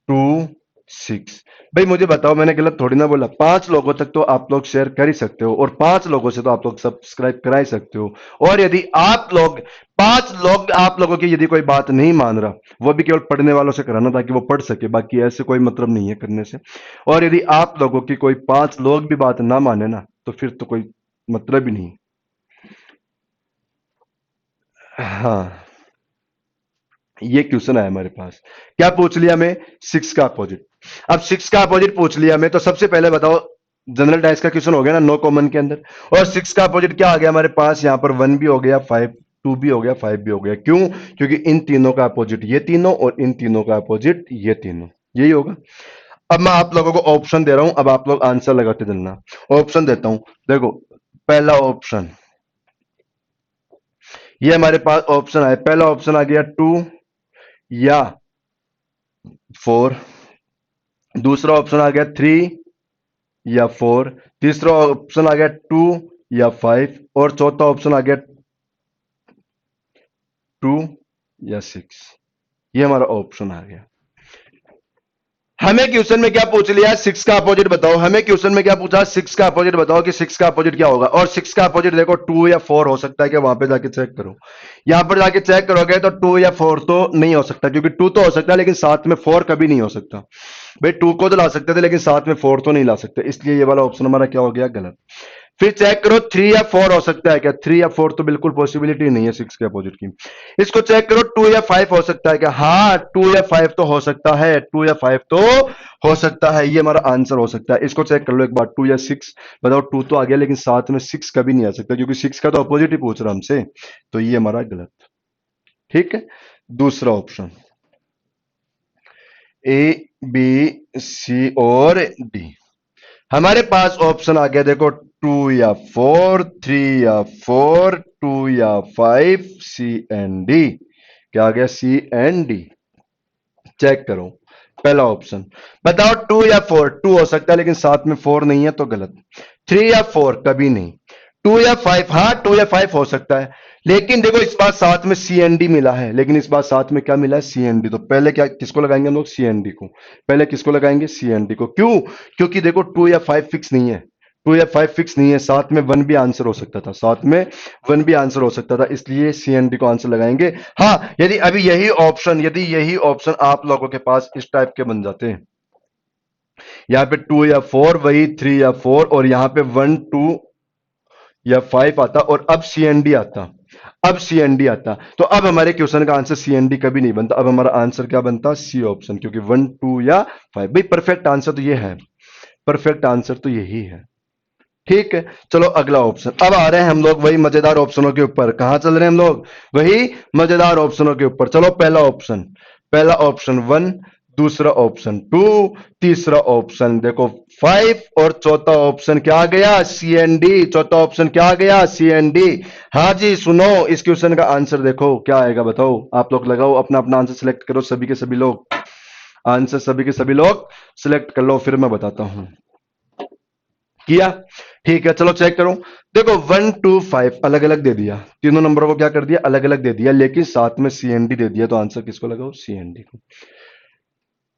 2 6। भाई मुझे बताओ, मैंने गलत थोड़ी ना बोला। 5 लोगों तक तो आप लोग शेयर कर ही सकते हो, और 5 लोगों से तो आप लोग सब्सक्राइब करा ही सकते हो। और यदि आप लोग 5 लोग आप लोगों की यदि कोई बात नहीं मान रहा, वो भी केवल पढ़ने वालों से कराना ताकि वो पढ़ सके, बाकी ऐसे कोई मतलब नहीं है करने से। और यदि आप लोगों की कोई 5 लोग भी बात ना माने ना, तो फिर तो कोई मतलब ही नहीं। हाँ, ये क्वेश्चन है हमारे पास। क्या पूछ लिया मैं, 6 का अपोजिट। अब 6 का अपोजिट पूछ लिया मैं, तो सबसे पहले बताओ, जनरल डाइस का क्वेश्चन हो गया ना, नो कॉमन के अंदर। और 6 का अपोजिट क्या आ गया हमारे पास, यहां पर 1 भी हो गया, 5 2 भी हो गया, 5 भी हो गया। क्यों? क्योंकि इन तीनों का अपोजिट ये तीनों और इन तीनों का अपोजिट ये तीनों, यही होगा। अब मैं आप लोगों को ऑप्शन दे रहा हूं, अब आप लोग आंसर लगाते चलना। ऑप्शन देता हूं, देखो पहला ऑप्शन, ये हमारे पास ऑप्शन है, पहला ऑप्शन आ गया 2 या 4, दूसरा ऑप्शन आ गया 3 या 4, तीसरा ऑप्शन आ गया 2 या 5 और चौथा ऑप्शन आ गया 2 या 6। ये हमारा ऑप्शन आ गया। हमें क्वेश्चन में क्या पूछ लिया? 6 का अपोजिट बताओ। हमें क्वेश्चन में क्या पूछा? 6 का अपोजिट बताओ कि 6 का अपोजिट क्या होगा। और 6 का अपोजिट देखो 2 या 4 हो सकता है कि वहां पे जाके चेक करो। यहां पर जाके चेक करोगे तो 2 या 4 तो नहीं हो सकता, क्योंकि 2 तो हो सकता है लेकिन साथ में 4 कभी नहीं हो सकता। भाई 2 को तो ला सकते थे लेकिन साथ में 4 तो नहीं ला सकते, इसलिए ये वाला ऑप्शन हमारा क्या हो गया? गलत। फिर चेक करो 3 या 4 हो सकता है क्या? 3 या 4 तो बिल्कुल पॉसिबिलिटी नहीं है 6 के अपोजिट की। इसको चेक करो 2 या 5 हो सकता है क्या? हाँ 2 या 5 तो हो सकता है, 2 या 5 तो हो सकता है, ये हमारा आंसर हो सकता है। इसको चेक कर लो एक बार, 2 या 6 बताओ। 2 तो आ गया लेकिन साथ में 6 कभी नहीं आ सकता, क्योंकि 6 का तो अपोजिट ही पूछ रहा हमसे, तो ये हमारा गलत। ठीक है, दूसरा ऑप्शन ए बी सी और डी। हमारे पास ऑप्शन आ गया देखो 2 या 4, 3 या 4, 2 या 5, सी एंड डी। क्या आ गया? सी एंड डी। चेक करो पहला ऑप्शन, बताओ 2 या 4। 2 हो सकता है लेकिन साथ में 4 नहीं है तो गलत। 3 या 4 कभी नहीं। 2 या 5, हाँ 2 या 5 हो सकता है, लेकिन देखो इस बार साथ में सी एन डी मिला है, लेकिन इस बार साथ में क्या मिला है? C and D. तो पहले क्या किसको लगाएंगे हम लोग? सी एन डी को। पहले किसको लगाएंगे? सी एन डी को। क्यों? क्योंकि देखो 2 या 5 फिक्स नहीं है, 2 या 5 फिक्स नहीं है, साथ में 1 भी आंसर हो सकता था, साथ में 1 भी आंसर हो सकता था, इसलिए सी एन डी को आंसर लगाएंगे। हाँ यदि अभी यही ऑप्शन आप लोगों के पास इस टाइप के बन जाते हैं, यहाँ पे 2 या 4, वही 3 या 4 और यहाँ पे 1, 2 या 5 आता और अब सीएनडी आता, अब सीएनडी आता, तो अब हमारे क्वेश्चन का आंसर सीएनडी कभी नहीं बनता। अब हमारा आंसर क्या बनता? सी ऑप्शन, क्योंकि 1, 2 या 5। भाई परफेक्ट आंसर तो ये है, परफेक्ट आंसर तो यही है। ठीक है, चलो अगला ऑप्शन। अब आ रहे हैं हम लोग वही मजेदार ऑप्शनों के ऊपर। कहां चल रहे हैं हम लोग? वही मजेदार ऑप्शनों के ऊपर। चलो पहला ऑप्शन, पहला ऑप्शन 1, दूसरा ऑप्शन 2, तीसरा ऑप्शन देखो 5 और चौथा ऑप्शन क्या आ गया? सीएनडी। चौथा ऑप्शन क्या आ गया? सीएनडी। हाँ जी सुनो, इस क्वेश्चन का आंसर देखो क्या आएगा, बताओ। आप लोग लगाओ अपना अपना आंसर सिलेक्ट करो, सभी के सभी लोग आंसर, सभी के सभी लोग सिलेक्ट कर लो, फिर मैं बताता हूं। किया? ठीक है, चलो चेक करो। देखो 1, 2, 5 अलग अलग दे दिया, तीनों नंबरों को क्या कर दिया? अलग अलग दे दिया, लेकिन साथ में सीएनडी दे दिया, तो आंसर किसको लगाओ? सीएनडी को।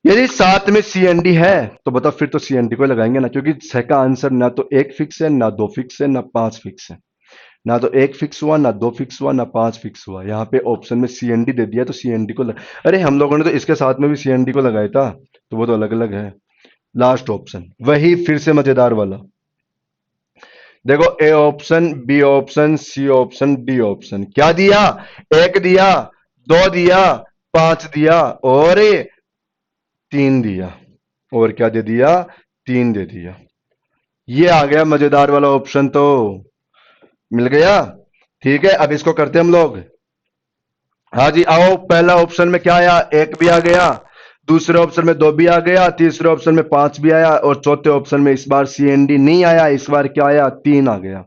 यदि साथ में सीएनडी है तो बताओ फिर तो सीएनडी को लगाएंगे ना, क्योंकि छह का आंसर ना तो 1 फिक्स है, ना 2 फिक्स है, ना 5 फिक्स है। ना तो 1 फिक्स हुआ, ना 2 फिक्स हुआ, ना 5 फिक्स हुआ। यहाँ पे ऑप्शन में सीएनडी दे दिया तो सीएनडी को अरे हम लोगों ने तो इसके साथ में भी सीएनडी को लगाया था, तो वो तो अलग अलग है। लास्ट ऑप्शन वही फिर से मजेदार वाला, देखो A option, B option, C option, D option. क्या दिया? 1 दिया, 2 दिया, 5 दिया और 3 दिया। और क्या दे दिया? 3 दे दिया। ये आ गया मजेदार वाला ऑप्शन, तो मिल गया। ठीक है, अब इसको करते हैं हम लोग। हाँ जी आओ, पहला ऑप्शन में क्या आया? 1 भी आ गया, दूसरे ऑप्शन में 2 भी आ गया, तीसरे ऑप्शन में 5 भी आया और चौथे ऑप्शन में इस बार सीएनडी नहीं आया, इस बार क्या आया? 3 आ गया।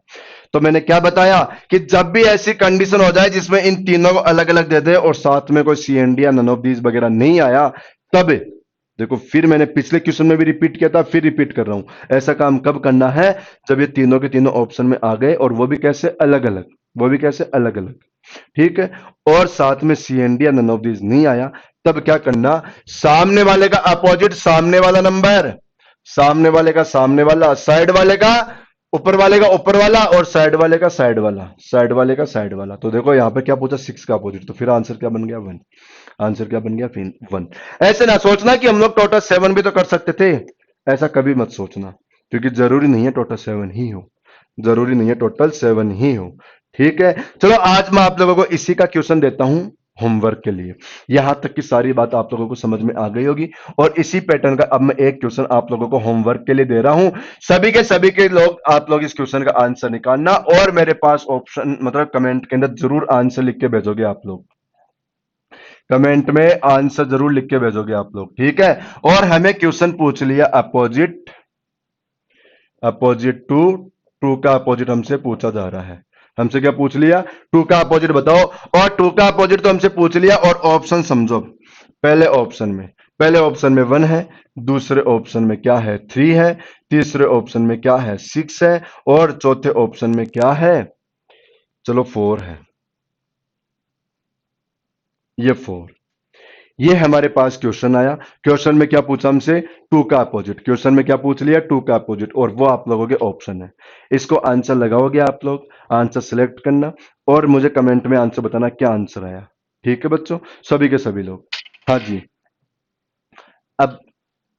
तो मैंने क्या बताया कि जब भी ऐसी कंडीशन हो जाए जिसमें इन तीनों को अलग अलग दे दे और साथ में कोई सीएनडी या नन ऑफ दीज वगैरह नहीं आया, तब देखो, फिर मैंने पिछले क्वेश्चन में भी रिपीट किया था, फिर रिपीट कर रहा हूं। ऐसा काम कब करना है? जब ये तीनों के तीनों ऑप्शन में आ गए, और वो भी कैसे? अलग अलग, वो भी कैसे? अलग अलग। ठीक है, और साथ में सीएनडी या नन ऑफ दीज नहीं आया, तब क्या करना? सामने वाले का अपोजिट सामने वाला नंबर, सामने वाले का सामने वाला, साइड वाले का ऊपर वाले का ऊपर वाला और साइड वाले का साइड वाला, साइड वाले का साइड वाला। तो देखो यहां पे क्या पूछा? 6 का अपोजिट, तो फिर आंसर क्या बन गया? 1। आंसर क्या बन गया? फिर 1। ऐसे ना सोचना कि हम लोग टोटल 7 भी तो कर सकते थे, ऐसा कभी मत सोचना, क्योंकि जरूरी नहीं है टोटल 7 ही हो, जरूरी नहीं है टोटल 7 ही हो। ठीक है, चलो आज मैं आप लोगों को इसी का क्वेश्चन देता हूं, होमवर्क के लिए। यहां तक की सारी बात आप लोगों को समझ में आ गई होगी और इसी पैटर्न का अब मैं एक क्वेश्चन आप लोगों को होमवर्क के लिए दे रहा हूं। सभी के लोग आप लोग इस क्वेश्चन का आंसर निकालना और मेरे पास ऑप्शन मतलब कमेंट के अंदर जरूर आंसर लिख के भेजोगे आप लोग। कमेंट में आंसर जरूर लिख के भेजोगे आप लोग, ठीक है। और हमें क्वेश्चन पूछ लिया अपोजिट, अपोजिट टू, टू का अपोजिट हमसे पूछा जा रहा है। हमसे क्या पूछ लिया? टू का अपोजिट बताओ। और टू का अपोजिट तो हमसे पूछ लिया और ऑप्शन समझो। पहले ऑप्शन में, पहले ऑप्शन में 1 है, दूसरे ऑप्शन में क्या है 3 है, तीसरे ऑप्शन में क्या है 6 है और चौथे ऑप्शन में क्या है, चलो 4 है। ये 4, ये हमारे पास क्वेश्चन आया। क्वेश्चन में क्या पूछा हमसे? टू का अपोजिट। क्वेश्चन में क्या पूछ लिया? टू का अपोजिट और वो आप लोगों के ऑप्शन है। इसको आंसर लगाओगे आप लोग, आंसर सिलेक्ट करना और मुझे कमेंट में आंसर बताना क्या आंसर आया। ठीक है बच्चों, सभी के सभी लोग। हाँ जी। अब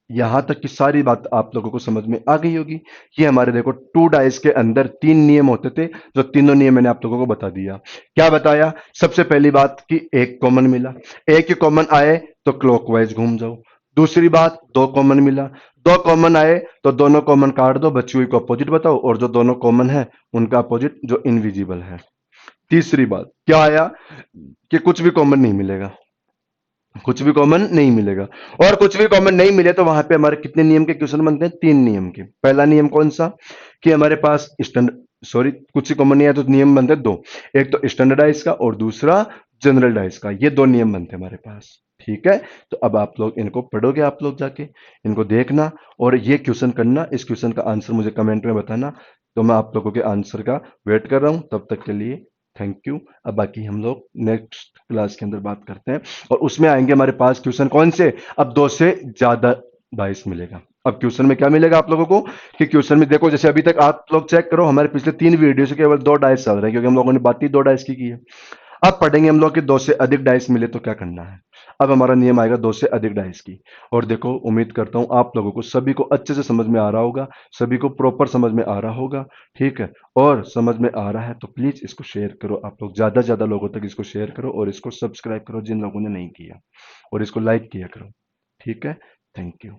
यहां तक की सारी बात आप लोगों को समझ में आ गई होगी। ये हमारे देखो टू डाइस के अंदर 3 नियम होते थे, जो तीनों नियम मैंने आप लोगों को बता दिया। क्या बताया? सबसे पहली बात कि एक कॉमन मिला, एक ही कॉमन आए तो क्लॉकवाइज घूम जाओ। दूसरी बात, दो कॉमन मिला, दो कॉमन आए तो दोनों कॉमन काट दो, बची हुई को अपोजिट बताओ और जो दोनों कॉमन है उनका अपोजिट जो इनविजिबल है। तीसरी बात क्या आया कि कुछ भी कॉमन नहीं मिलेगा, कुछ भी कॉमन नहीं मिलेगा। और कुछ भी कॉमन नहीं मिले तो वहां पे हमारे कितने नियम के क्वेश्चन बनते हैं? 3 नियम के। पहला नियम कौन सा? कि हमारे पास स्टैंडर्ड, सॉरी कुछ ही कॉमन नहीं है तो नियम बनते हैं 2, एक तो स्टैंडर्डाइज का और दूसरा जनरल डाइज का। ये 2 नियम बनते हैं हमारे पास, ठीक है। तो अब आप लोग इनको पढ़ोगे, आप लोग जाके इनको देखना और ये क्वेश्चन करना। इस क्वेश्चन का आंसर मुझे कमेंट में बताना। तो मैं आप लोगों के आंसर का वेट कर रहा हूं, तब तक के लिए थैंक यू। अब बाकी हम लोग नेक्स्ट क्लास के अंदर बात करते हैं और उसमें आएंगे हमारे पास क्वेश्चन कौन से? अब 2 से ज्यादा डाइस मिलेगा। अब क्वेश्चन में क्या मिलेगा आप लोगों को कि क्वेश्चन में देखो, जैसे अभी तक आप लोग चेक करो हमारे पिछले 3 वीडियो से केवल 2 डाइस चल रहे हैं क्योंकि हम लोगों ने बात ही 2 डाइस की है। अब पढ़ेंगे हम लोग कि 2 से अधिक डाइस मिले तो क्या करना है। अब हमारा नियम आएगा 2 से अधिक डाइस की। और देखो उम्मीद करता हूं आप लोगों को सभी को अच्छे से समझ में आ रहा होगा, सभी को प्रॉपर समझ में आ रहा होगा, ठीक है। और समझ में आ रहा है तो प्लीज इसको शेयर करो, आप लोग ज्यादा से ज्यादा लोगों तक इसको शेयर करो और इसको सब्सक्राइब करो जिन लोगों ने नहीं किया, और इसको लाइक किया करो, ठीक है। Thank you.